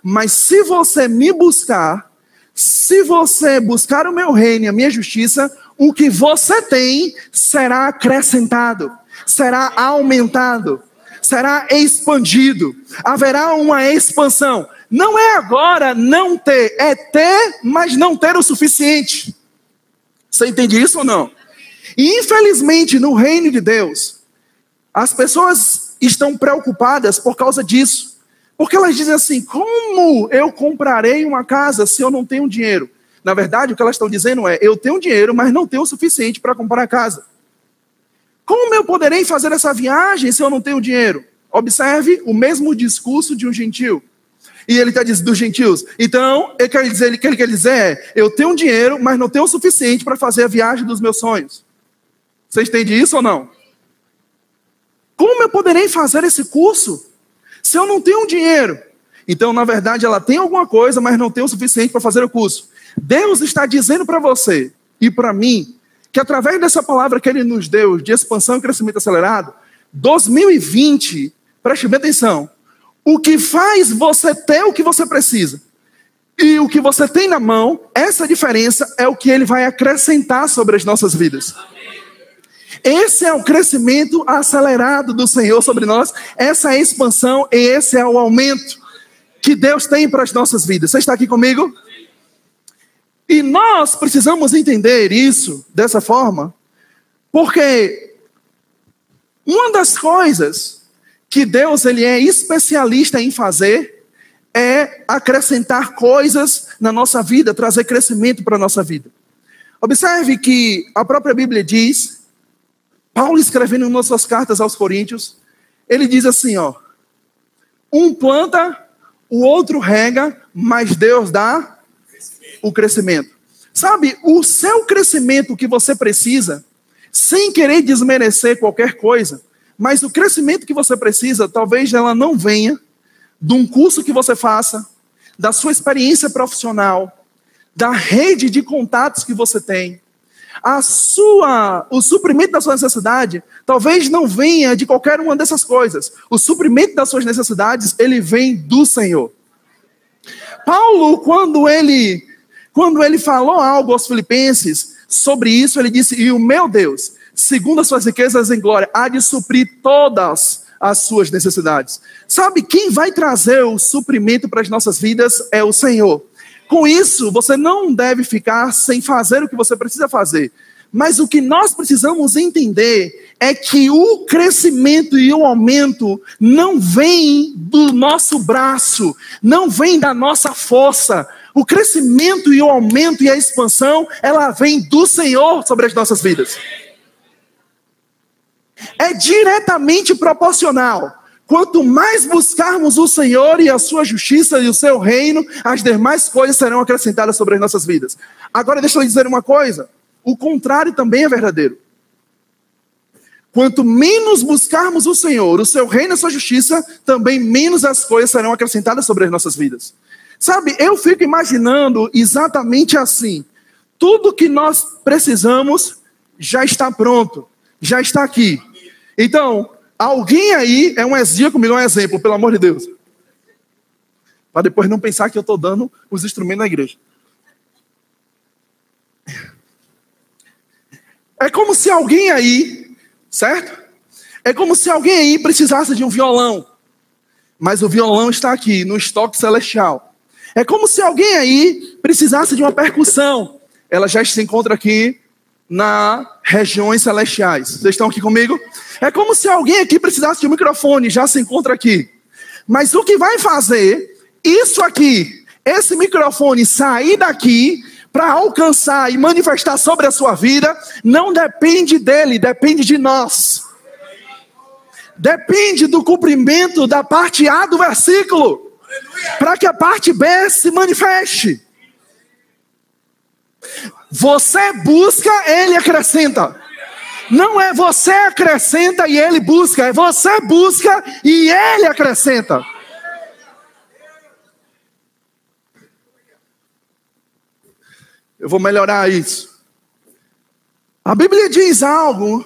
Mas se você me buscar, se você buscar o meu reino e a minha justiça, o que você tem será acrescentado, será aumentado, será expandido. Haverá uma expansão. Não é agora não ter, é ter, mas não ter o suficiente. Você entende isso ou não? E infelizmente no reino de Deus, as pessoas estão preocupadas por causa disso. Porque elas dizem assim, como eu comprarei uma casa se eu não tenho dinheiro? Na verdade, o que elas estão dizendo é, eu tenho dinheiro, mas não tenho o suficiente para comprar a casa. Como eu poderei fazer essa viagem se eu não tenho dinheiro? Observe o mesmo discurso de um gentil. E ele está dizendo dos gentios. Então, o que ele quer dizer é, eu tenho dinheiro, mas não tenho o suficiente para fazer a viagem dos meus sonhos. Você entende isso ou não? Como eu poderei fazer esse curso se eu não tenho dinheiro? Então, na verdade, ela tem alguma coisa, mas não tem o suficiente para fazer o curso. Deus está dizendo para você e para mim que através dessa palavra que Ele nos deu de expansão e crescimento acelerado, 2020, preste bem atenção, o que faz você ter o que você precisa e o que você tem na mão, essa diferença é o que Ele vai acrescentar sobre as nossas vidas. Esse é o crescimento acelerado do Senhor sobre nós, essa é a expansão e esse é o aumento que Deus tem para as nossas vidas. Você está aqui comigo? E nós precisamos entender isso dessa forma, porque uma das coisas que Deus ele é especialista em fazer é acrescentar coisas na nossa vida, trazer crescimento para a nossa vida. Observe que a própria Bíblia diz, Paulo escrevendo em uma das suas cartas aos Coríntios, ele diz assim, ó, um planta, o outro rega, mas Deus dá o crescimento. Sabe, o seu crescimento que você precisa, sem querer desmerecer qualquer coisa, mas o crescimento que você precisa, talvez ela não venha de um curso que você faça, da sua experiência profissional, da rede de contatos que você tem. O suprimento da sua necessidade talvez não venha de qualquer uma dessas coisas. O suprimento das suas necessidades, ele vem do Senhor. Paulo, quando ele falou algo aos filipenses sobre isso, ele disse, e o meu Deus, segundo as suas riquezas em glória, há de suprir todas as suas necessidades. Sabe, quem vai trazer o suprimento para as nossas vidas é o Senhor. Com isso, você não deve ficar sem fazer o que você precisa fazer. Mas o que nós precisamos entender é que o crescimento e o aumento não vem do nosso braço, não vem da nossa força. O crescimento e o aumento e a expansão, ela vem do Senhor sobre as nossas vidas. É diretamente proporcional. Quanto mais buscarmos o Senhor e a sua justiça e o seu reino, as demais coisas serão acrescentadas sobre as nossas vidas. Agora deixa eu dizer uma coisa, o contrário também é verdadeiro. Quanto menos buscarmos o Senhor, o seu reino e a sua justiça, também menos as coisas serão acrescentadas sobre as nossas vidas. Sabe, eu fico imaginando exatamente assim. Tudo que nós precisamos já está pronto, já está aqui. Então, alguém aí, diga comigo um exemplo, pelo amor de Deus. Para depois não pensar que eu estou dando os instrumentos na igreja. É como se alguém aí, certo? É como se alguém aí precisasse de um violão. Mas o violão está aqui, no estoque celestial. É como se alguém aí precisasse de uma percussão. Ela já se encontra aqui nas regiões celestiais. Vocês estão aqui comigo? É como se alguém aqui precisasse de um microfone, já se encontra aqui. Mas o que vai fazer isso aqui, esse microfone sair daqui para alcançar e manifestar sobre a sua vida, não depende dele, depende de nós. Depende do cumprimento da parte A do versículo, para que a parte B se manifeste. Você busca, ele acrescenta. Não é você acrescenta e ele busca, é você busca e ele acrescenta. Eu vou melhorar isso. A Bíblia diz algo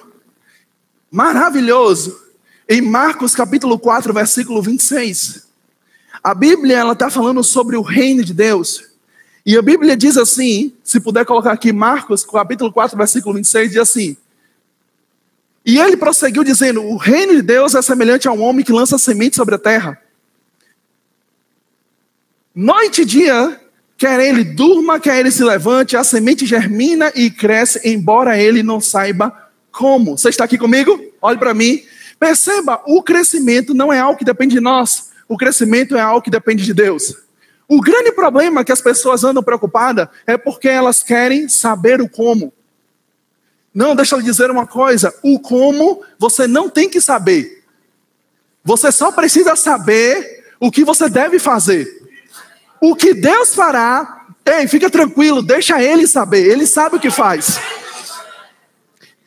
maravilhoso em Marcos capítulo 4, versículo 26. A Bíblia está falando sobre o reino de Deus. E a Bíblia diz assim, se puder colocar aqui Marcos capítulo 4, versículo 26, diz assim. E ele prosseguiu dizendo, o reino de Deus é semelhante a um homem que lança semente sobre a terra. Noite e dia, quer ele durma, quer ele se levante, a semente germina e cresce, embora ele não saiba como. Você está aqui comigo? Olhe para mim. Perceba, o crescimento não é algo que depende de nós. O crescimento é algo que depende de Deus. O grande problema que as pessoas andam preocupadas é porque elas querem saber o como. Não, deixa eu lhe dizer uma coisa. O como você não tem que saber. Você só precisa saber o que você deve fazer. O que Deus fará, ei, fica tranquilo, deixa Ele saber. Ele sabe o que faz.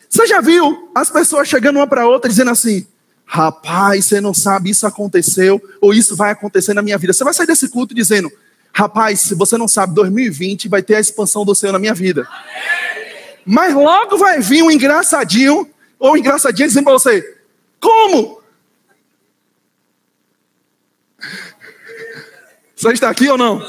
Você já viu as pessoas chegando uma para outra dizendo assim: rapaz, você não sabe, isso aconteceu, ou isso vai acontecer na minha vida. Você vai sair desse culto dizendo: rapaz, se você não sabe, 2020 vai ter a expansão do Senhor na minha vida. Mas logo vai vir um engraçadinho, ou engraçadinha dizendo para você: como? Você está aqui ou não?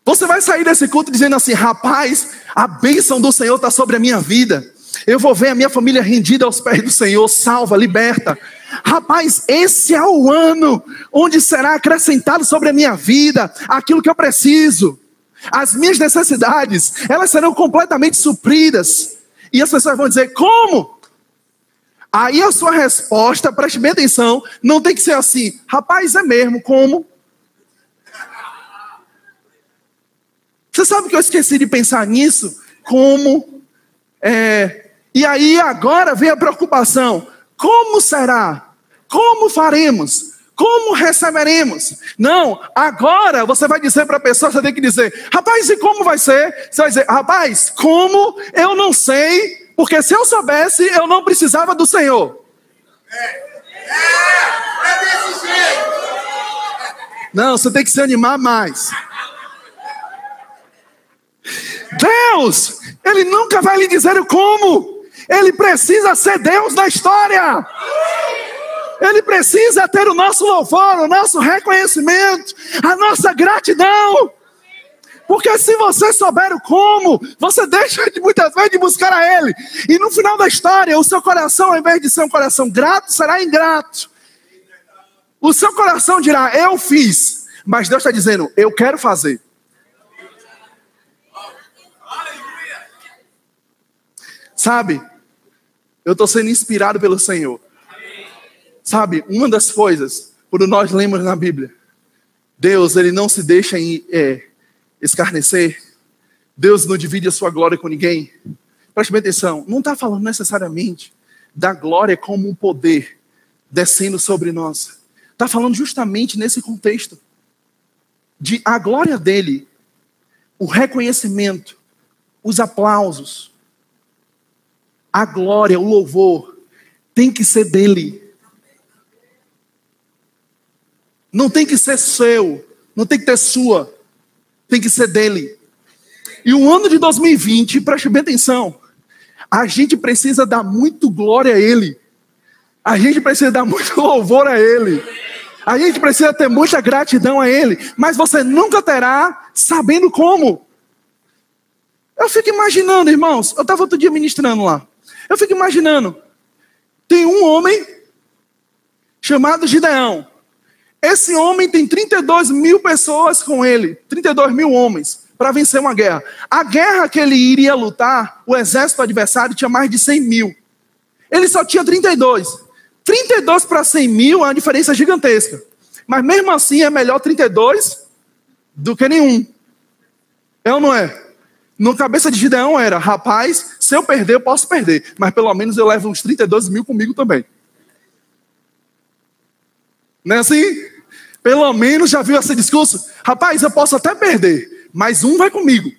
Você vai sair desse culto dizendo assim: rapaz, a bênção do Senhor está sobre a minha vida. Eu vou ver a minha família rendida aos pés do Senhor, salva, liberta. Rapaz, esse é o ano onde será acrescentado sobre a minha vida aquilo que eu preciso. As minhas necessidades, elas serão completamente supridas. E as pessoas vão dizer: como? Aí a sua resposta, preste bem atenção, não tem que ser assim: rapaz, é mesmo, como? Você sabe que eu esqueci de pensar nisso? Como? E aí agora vem a preocupação: como será? Como faremos? Como receberemos? Não, agora você vai dizer para a pessoa, você tem que dizer: rapaz, e como vai ser? Você vai dizer: rapaz, como? Eu não sei, porque se eu soubesse, eu não precisava do Senhor. É desse jeito. Não, você tem que se animar mais. Deus, Ele nunca vai lhe dizer o como. Ele precisa ser Deus na história. Ele precisa ter o nosso louvor, o nosso reconhecimento, a nossa gratidão. Porque se você souber o como, você deixa muitas vezes de buscar a Ele. E no final da história, o seu coração, ao invés de ser um coração grato, será ingrato. O seu coração dirá: eu fiz. Mas Deus está dizendo: eu quero fazer. Sabe, eu estou sendo inspirado pelo Senhor. Sabe, uma das coisas, quando nós lemos na Bíblia, Deus, Ele não se deixa escarnecer. Deus não divide a sua glória com ninguém. Preste bem atenção, não está falando necessariamente da glória como um poder descendo sobre nós. Está falando justamente nesse contexto de a glória dele, o reconhecimento, os aplausos, a glória, o louvor, tem que ser dele. Não tem que ser seu, não tem que ter sua, tem que ser dele. E o ano de 2020, preste bem atenção, a gente precisa dar muito glória a ele. A gente precisa dar muito louvor a ele. A gente precisa ter muita gratidão a ele. Mas você nunca terá sabendo como. Eu fico imaginando, irmãos, eu estava outro dia ministrando lá. Eu fico imaginando, tem um homem chamado Gideão. Esse homem tem 32 mil pessoas com ele, 32 mil homens, para vencer uma guerra. A guerra que ele iria lutar, o exército adversário tinha mais de 100 mil. Ele só tinha 32. 32 para 100 mil é uma diferença gigantesca. Mas mesmo assim é melhor 32 do que nenhum. É ou não é? No cabeça de Gideão era: rapaz, se eu perder, eu posso perder, mas pelo menos eu levo uns 32 mil comigo também. Não é assim? Pelo menos já viu esse discurso? Rapaz, eu posso até perder, mas um vai comigo.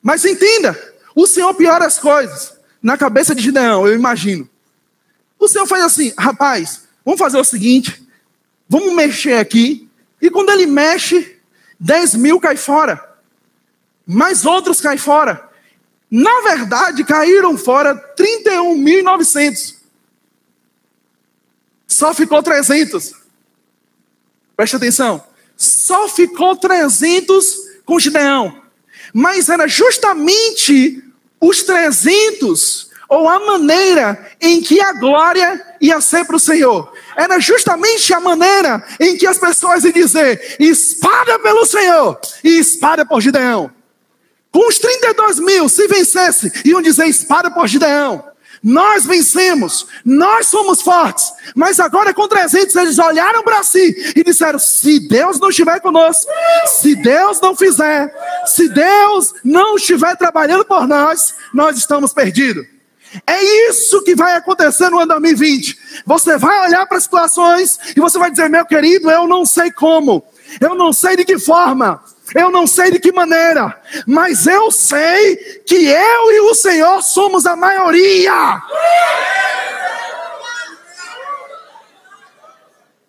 Mas entenda, o Senhor piora as coisas. Na cabeça de Gideão, eu imagino. O Senhor faz assim: rapaz, vamos fazer o seguinte, vamos mexer aqui. E quando ele mexe, 10 mil cai fora. Mas outros caem fora. Na verdade, caíram fora 31.900. Só ficou 300. Preste atenção. Só ficou 300 com Gideão. Mas era justamente os 300, ou a maneira em que a glória ia ser para o Senhor. Era justamente a maneira em que as pessoas iam dizer: espada pelo Senhor e espada por Gideão. Com os 32 mil, se vencesse, iam dizer: espada por Gideão. Nós vencemos, nós somos fortes. Mas agora com 300 eles olharam para si e disseram: se Deus não estiver conosco, se Deus não fizer, se Deus não estiver trabalhando por nós, nós estamos perdidos. É isso que vai acontecer no ano 2020. Você vai olhar para as situações e você vai dizer: meu querido, eu não sei como, eu não sei de que forma, eu não sei de que maneira, mas eu sei que eu e o Senhor somos a maioria.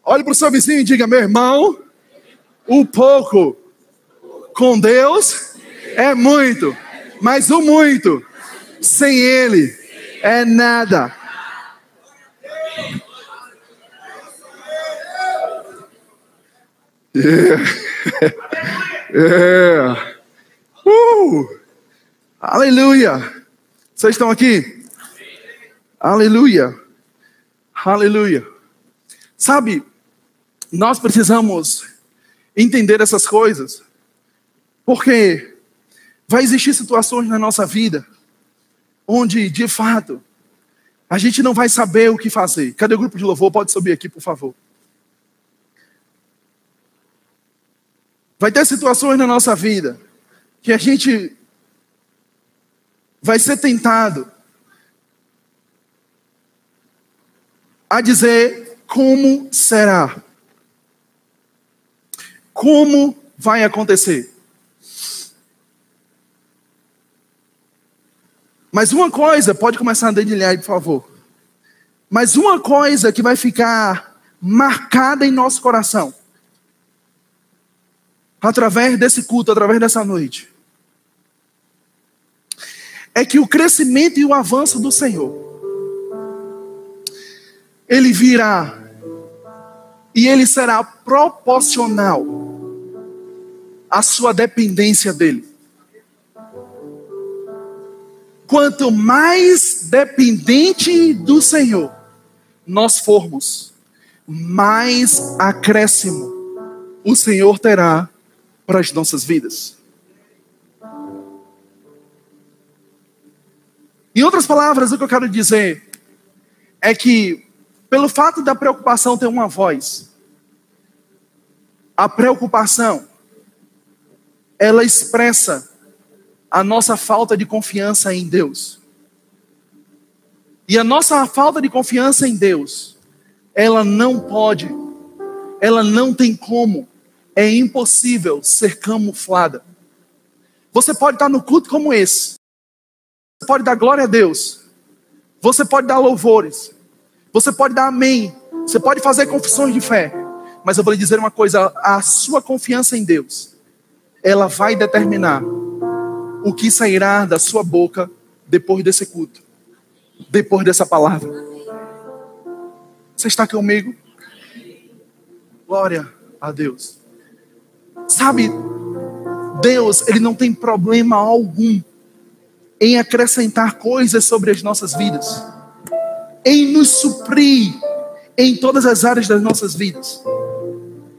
Olhe para o seu vizinho e diga: meu irmão, o pouco com Deus é muito, mas o muito sem Ele é nada. Aleluia. Vocês estão aqui? Aleluia. Aleluia. Sabe, nós precisamos entender essas coisas, porque vai existir situações na nossa vida onde, de fato, a gente não vai saber o que fazer. Cadê o grupo de louvor? Pode subir aqui, por favor. Vai ter situações na nossa vida que a gente vai ser tentado a dizer: como será? Como vai acontecer? Mas uma coisa, pode começar a dedilhar aí, por favor. Mas uma coisa que vai ficar marcada em nosso coração, através desse culto, através dessa noite, é que o crescimento e o avanço do Senhor, Ele virá e Ele será proporcional à sua dependência dEle. Quanto mais dependente do Senhor nós formos, mais acréscimo o Senhor terá para as nossas vidas. Em outras palavras, o que eu quero dizer é que, pelo fato da preocupação ter uma voz, a preocupação, ela expressa a nossa falta de confiança em Deus. E a nossa falta de confiança em Deus, ela não pode, ela não tem como, é impossível ser camuflada. Você pode estar no culto como esse, você pode dar glória a Deus, você pode dar louvores, você pode dar amém, você pode fazer confissões de fé, mas eu vou lhe dizer uma coisa: a sua confiança em Deus, ela vai determinar o que sairá da sua boca depois desse culto, depois dessa palavra. Você está aqui comigo? Glória a Deus. Sabe, Deus, Ele não tem problema algum em acrescentar coisas sobre as nossas vidas, em nos suprir em todas as áreas das nossas vidas.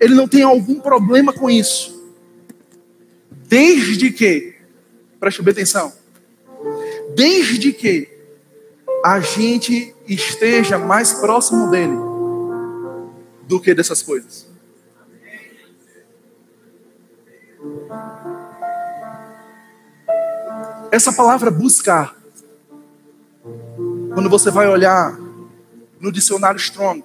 Ele não tem algum problema com isso, desde que, preste bem atenção, desde que a gente esteja mais próximo dele do que dessas coisas. Essa palavra buscar, quando você vai olhar no dicionário Strong,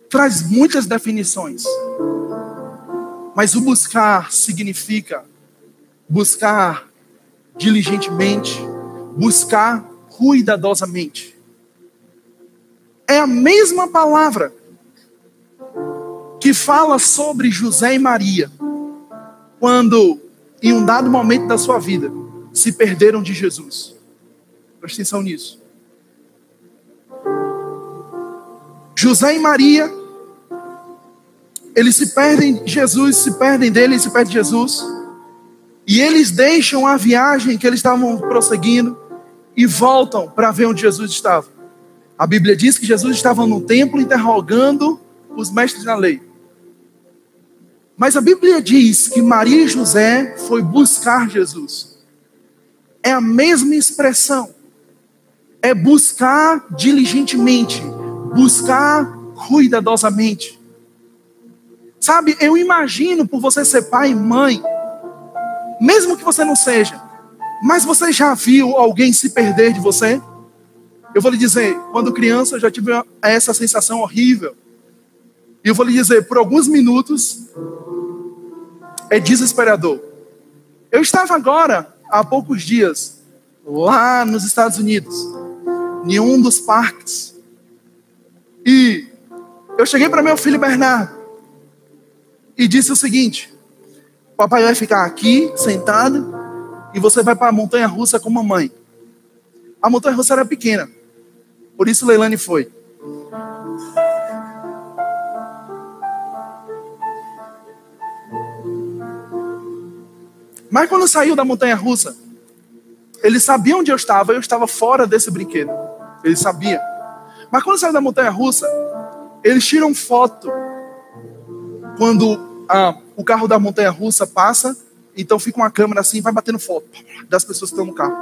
traz muitas definições, mas o buscar significa buscar diligentemente, buscar cuidadosamente. É a mesma palavra que fala sobre José e Maria, quando, em um dado momento da sua vida, se perderam de Jesus. Preste atenção nisso. José e Maria, eles se perdem de Jesus, se perdem dele, se perdem de Jesus. E eles deixam a viagem que eles estavam prosseguindo e voltam para ver onde Jesus estava. A Bíblia diz que Jesus estava no templo interrogando os mestres da lei. Mas a Bíblia diz que Maria e José foi buscar Jesus. É a mesma expressão é buscar diligentemente, buscar cuidadosamente. Sabe, eu imagino por você ser pai e mãe, mesmo que você não seja, mas você já viu alguém se perder de você? Eu vou lhe dizer, quando criança eu já tive essa sensação horrível. E eu vou lhe dizer, por alguns minutos, é desesperador. Eu estava agora, há poucos dias, lá nos Estados Unidos, em um dos parques. E eu cheguei para meu filho Bernardo e disse o seguinte: papai vai ficar aqui, sentado, e você vai para a montanha-russa com a mamãe. A montanha-russa era pequena, por isso Leilane foi. Mas quando saiu da montanha-russa, ele sabia onde eu estava fora desse brinquedo. Ele sabia. Mas quando saiu da montanha-russa, eles tiram foto quando o carro da montanha-russa passa, então fica uma câmera assim e vai batendo foto das pessoas que estão no carro.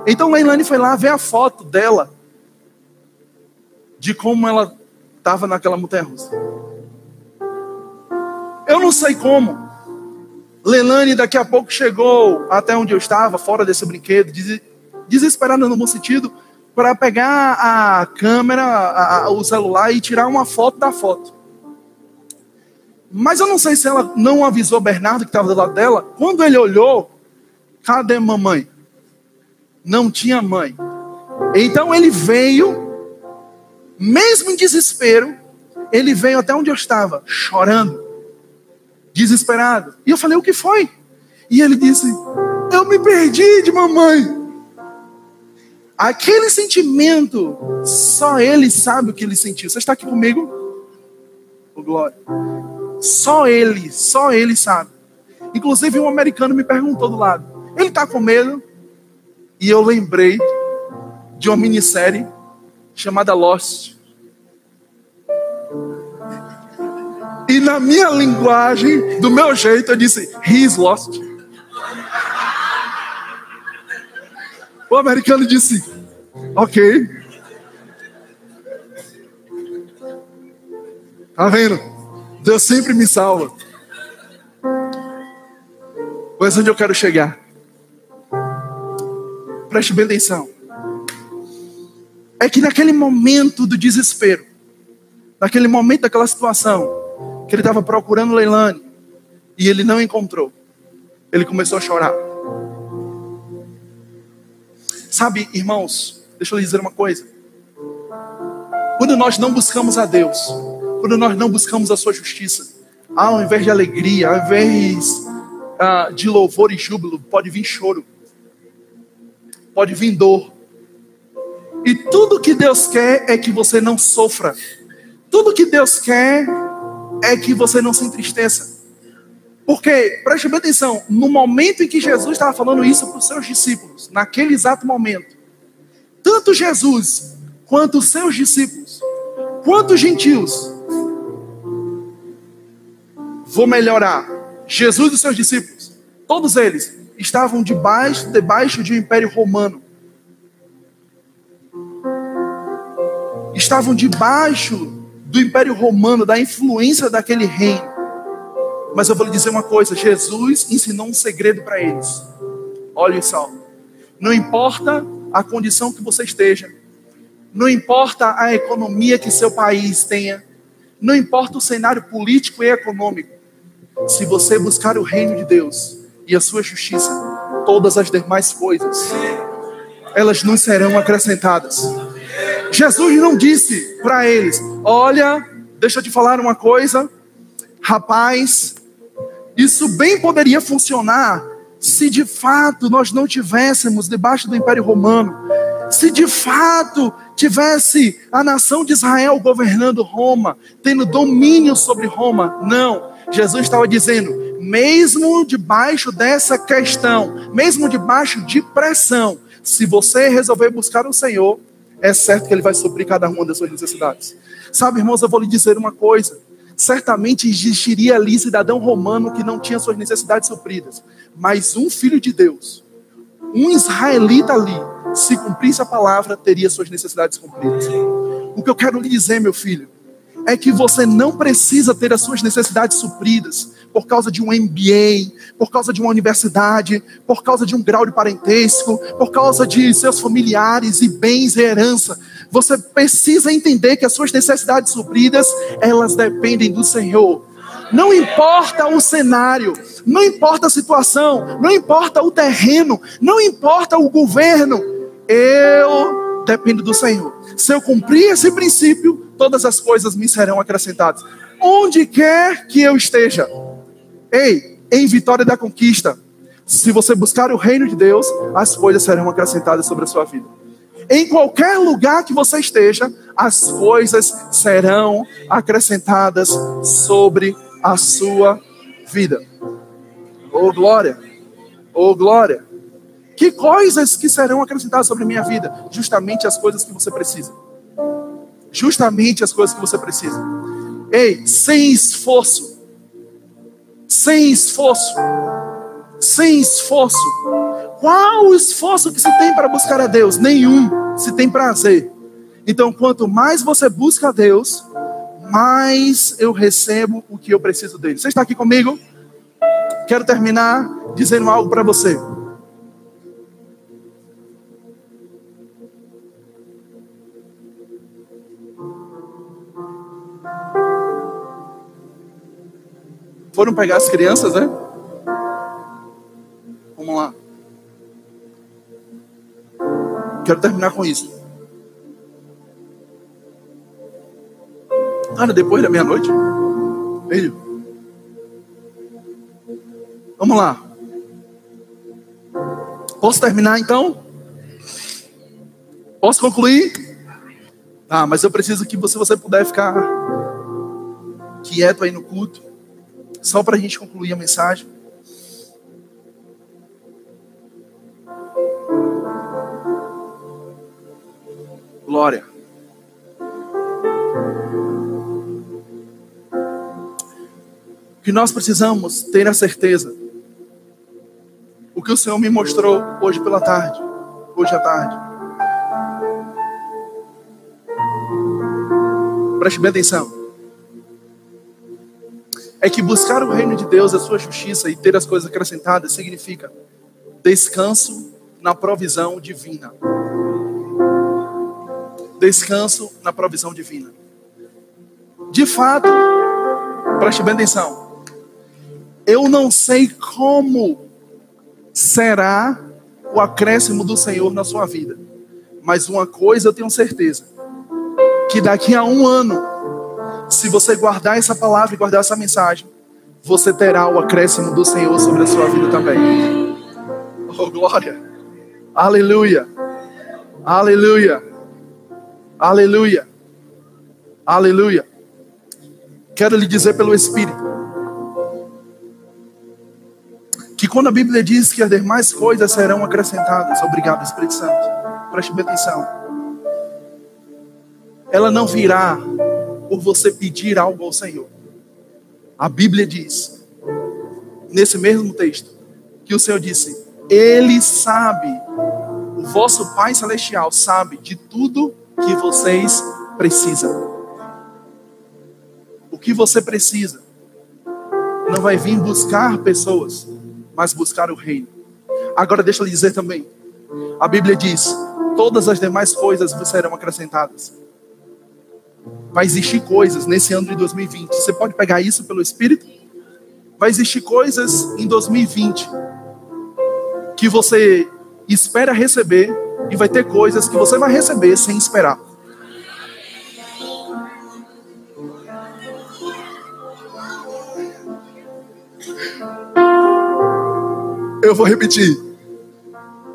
Então Leilane foi lá ver a foto dela, de como ela estava naquela montanha-russa. Eu não sei como. Leilane daqui a pouco chegou até onde eu estava, fora desse brinquedo, desesperada no bom sentido, para pegar a câmera, o celular e tirar uma foto da foto. Mas eu não sei se ela não avisou Bernardo que estava do lado dela. Quando ele olhou, cadê mamãe? Não tinha mãe. Então ele veio, mesmo em desespero, ele veio até onde eu estava, chorando, desesperado. E eu falei, o que foi? E ele disse, eu me perdi de mamãe. Aquele sentimento, só ele sabe o que ele sentiu. Você está aqui comigo? Oh, glória. Só ele sabe. Inclusive um americano me perguntou do lado, ele está com medo? E eu lembrei de uma minissérie chamada Lost. E na minha linguagem, do meu jeito, eu disse, he's lost. O americano disse, ok. Tá vendo? Deus sempre me salva. Mas onde eu quero chegar? Preste bem atenção. É que naquele momento do desespero, naquele momento daquela situação, que ele estava procurando Leilane e ele não encontrou, ele começou a chorar. Sabe, irmãos, deixa eu lhe dizer uma coisa. Quando nós não buscamos a Deus, quando nós não buscamos a sua justiça, ao invés de alegria, ao invés de louvor e júbilo, pode vir choro, pode vir dor. E tudo que Deus quer é que você não sofra. Tudo que Deus quer é que você não se entristeça. Porque, preste bem atenção, no momento em que Jesus estava falando isso para os seus discípulos, naquele exato momento, tanto Jesus, quanto os seus discípulos, quanto os gentios, vou melhorar, Jesus e os seus discípulos, todos eles estavam debaixo de um império romano. Estavam debaixo do império romano, da influência daquele reino. Mas eu vou lhe dizer uma coisa, Jesus ensinou um segredo para eles. Olha só, não importa a condição que você esteja, não importa a economia que seu país tenha, não importa o cenário político e econômico, se você buscar o reino de Deus e a sua justiça, todas as demais coisas, elas não serão acrescentadas. Jesus não disse para eles, olha, deixa eu te falar uma coisa, rapaz, isso bem poderia funcionar se de fato nós não tivéssemos debaixo do Império Romano, se de fato tivesse a nação de Israel governando Roma, tendo domínio sobre Roma. Não, Jesus estava dizendo, mesmo debaixo dessa questão, mesmo debaixo de pressão, se você resolver buscar o Senhor, é certo que Ele vai suprir cada uma das suas necessidades. Sabe, irmãos, eu vou lhe dizer uma coisa. Certamente existiria ali cidadão romano que não tinha suas necessidades supridas. Mas um filho de Deus, um israelita ali, se cumprisse a palavra, teria suas necessidades cumpridas. O que eu quero lhe dizer, meu filho, é que você não precisa ter as suas necessidades supridas por causa de um MBA, por causa de uma universidade, por causa de um grau de parentesco, por causa de seus familiares e bens e herança. Você precisa entender que as suas necessidades supridas, elas dependem do Senhor. Não importa o cenário, não importa a situação, não importa o terreno, não importa o governo, eu dependo do Senhor. Se eu cumprir esse princípio, todas as coisas me serão acrescentadas. Onde quer que eu esteja. Ei, em Vitória da Conquista, se você buscar o reino de Deus, as coisas serão acrescentadas sobre a sua vida. Em qualquer lugar que você esteja, as coisas serão acrescentadas sobre a sua vida. Oh glória, oh glória. Que coisas que serão acrescentadas sobre a minha vida? Justamente as coisas que você precisa. Justamente as coisas que você precisa. Ei, sem esforço. Sem esforço. Sem esforço. Qual o esforço que se tem para buscar a Deus? Nenhum. Se tem prazer. Então, quanto mais você busca a Deus, mais eu recebo o que eu preciso dele. Você está aqui comigo? Quero terminar dizendo algo para você. Foram pegar as crianças, né? Vamos lá. Quero terminar com isso. Cara, depois da meia-noite. Filho. Vamos lá. Posso terminar então? Posso concluir? Ah, mas eu preciso que se você puder ficar quieto aí no culto. Só para a gente concluir a mensagem. Glória. O que nós precisamos ter a certeza. O que o Senhor me mostrou hoje pela tarde. Hoje à tarde. Preste bem atenção. É que buscar o reino de Deus, a sua justiça e ter as coisas acrescentadas significa descanso na provisão divina. Descanso na provisão divina. De fato, preste bem atenção. Eu não sei como será o acréscimo do Senhor na sua vida. Mas uma coisa eu tenho certeza. Que daqui a 1 ano, se você guardar essa palavra e guardar essa mensagem, você terá o acréscimo do Senhor sobre a sua vida também. Oh, glória. Aleluia. Aleluia. Aleluia. Aleluia. Quero lhe dizer pelo Espírito que quando a Bíblia diz que as demais coisas serão acrescentadas, obrigado, Espírito Santo, preste bem atenção, ela não virá por você pedir algo ao Senhor. A Bíblia diz, nesse mesmo texto, que o Senhor disse, Ele sabe, o vosso Pai Celestial sabe de tudo que vocês precisam. O que você precisa não vai vir buscar pessoas, mas buscar o reino. Agora deixa eu lhe dizer também, a Bíblia diz, todas as demais coisas serão acrescentadas. Vai existir coisas nesse ano de 2020. Você pode pegar isso pelo Espírito? Vai existir coisas em 2020 que você espera receber e vai ter coisas que você vai receber sem esperar. Eu vou repetir.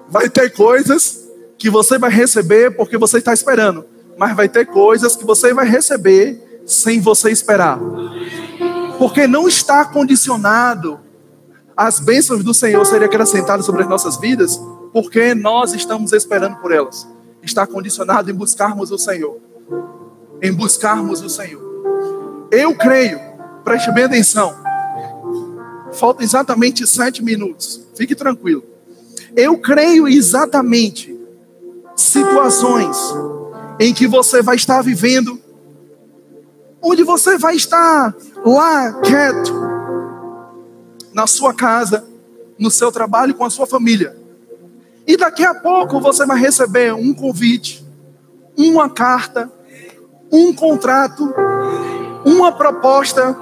Vai ter coisas que você vai receber porque você está esperando. Mas vai ter coisas que você vai receber sem você esperar. Porque não está condicionado as bênçãos do Senhor serem acrescentadas sobre as nossas vidas, porque nós estamos esperando por elas. Está condicionado em buscarmos o Senhor. Em buscarmos o Senhor. Eu creio, preste bem atenção. Faltam exatamente 7 minutos. Fique tranquilo. Eu creio exatamente situações em que você vai estar vivendo, onde você vai estar lá quieto, na sua casa, no seu trabalho, com a sua família. E daqui a pouco você vai receber um convite, uma carta, um contrato, uma proposta,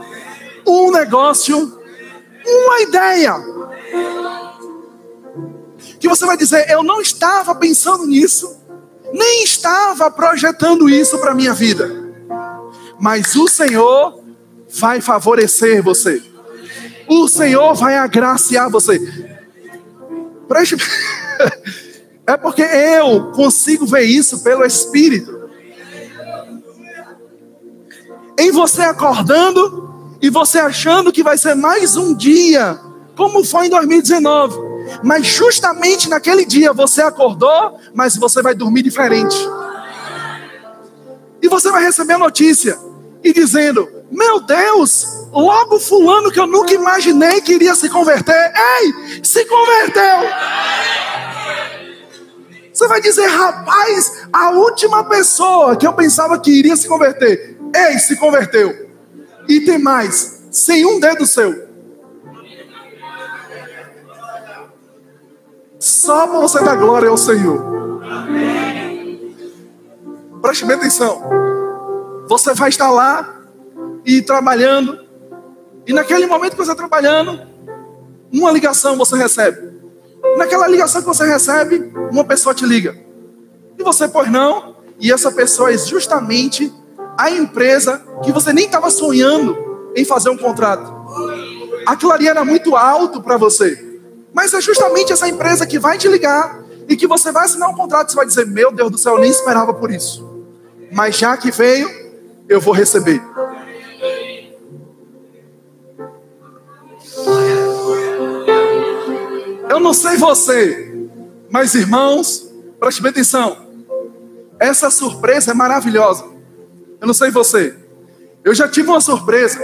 um negócio, uma ideia. Que você vai dizer, eu não estava pensando nisso, nem estava projetando isso para a minha vida. Mas o Senhor vai favorecer você. O Senhor vai agraciar você. Preste... É porque eu consigo ver isso pelo Espírito. Em você acordando e você achando que vai ser mais um dia, como foi em 2019. Mas justamente naquele dia você acordou, mas você vai dormir diferente. E você vai receber a notícia e dizendo, meu Deus, logo fulano que eu nunca imaginei que iria se converter, ei, se converteu. Você vai dizer, rapaz, a última pessoa que eu pensava que iria se converter, ei, se converteu. E tem mais, sem um dedo seu. Só para você dar glória ao Senhor. Preste bem atenção. Você vai estar lá e trabalhando, e naquele momento que você está trabalhando, uma ligação você recebe. Naquela ligação que você recebe, uma pessoa te liga. E você, pois não, e essa pessoa é justamente a empresa que você nem estava sonhando em fazer um contrato. Aquilo ali era muito alto para você. Mas é justamente essa empresa que vai te ligar e que você vai assinar um contrato. Você vai dizer, meu Deus do céu, eu nem esperava por isso. Mas já que veio, eu vou receber. Eu não sei você, mas irmãos, preste bem atenção. Essa surpresa é maravilhosa. Eu não sei você. Eu já tive uma surpresa.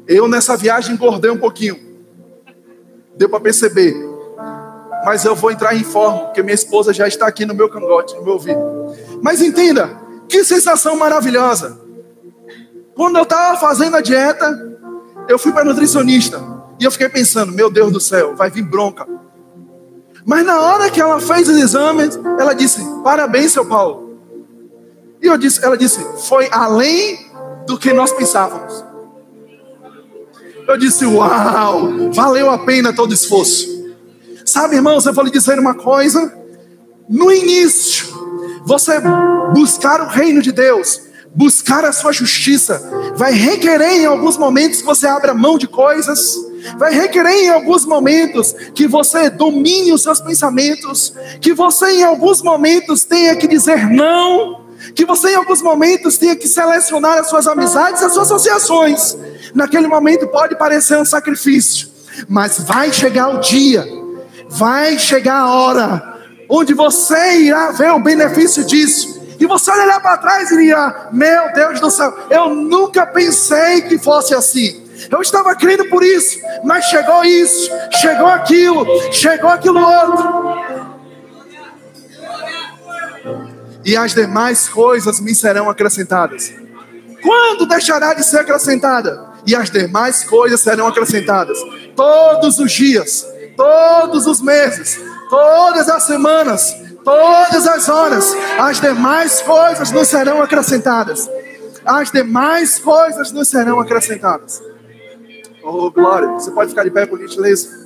Eu nessa viagem engordei um pouquinho. Deu para perceber. Mas eu vou entrar em forma, porque minha esposa já está aqui no meu cangote, no meu ouvido. Mas entenda, que sensação maravilhosa. Quando eu estava fazendo a dieta, eu fui para a nutricionista. E eu fiquei pensando, meu Deus do céu, vai vir bronca. Mas na hora que ela fez os exames, ela disse, parabéns, seu Paulo. E ela disse, foi além do que nós pensávamos. Eu disse, uau, valeu a pena todo o esforço. Sabe, irmãos, eu vou lhe dizer uma coisa. No início, você buscar o reino de Deus, buscar a sua justiça, vai requerer em alguns momentos que você abra mão de coisas, vai requerer em alguns momentos que você domine os seus pensamentos, que você em alguns momentos tenha que dizer não, que você em alguns momentos tenha que selecionar as suas amizades, as suas associações. Naquele momento pode parecer um sacrifício, mas vai chegar o dia, vai chegar a hora, onde você irá ver o benefício disso. E você olhará para trás e dirá, meu Deus do céu, eu nunca pensei que fosse assim. Eu estava crendo por isso, mas chegou isso, chegou aquilo outro. E as demais coisas me serão acrescentadas. Quando deixará de ser acrescentada? E as demais coisas serão acrescentadas. Todos os dias, todos os meses, todas as semanas, todas as horas, as demais coisas nos serão acrescentadas. As demais coisas nos serão acrescentadas. Oh, glória. Você pode ficar de pé, por gentileza?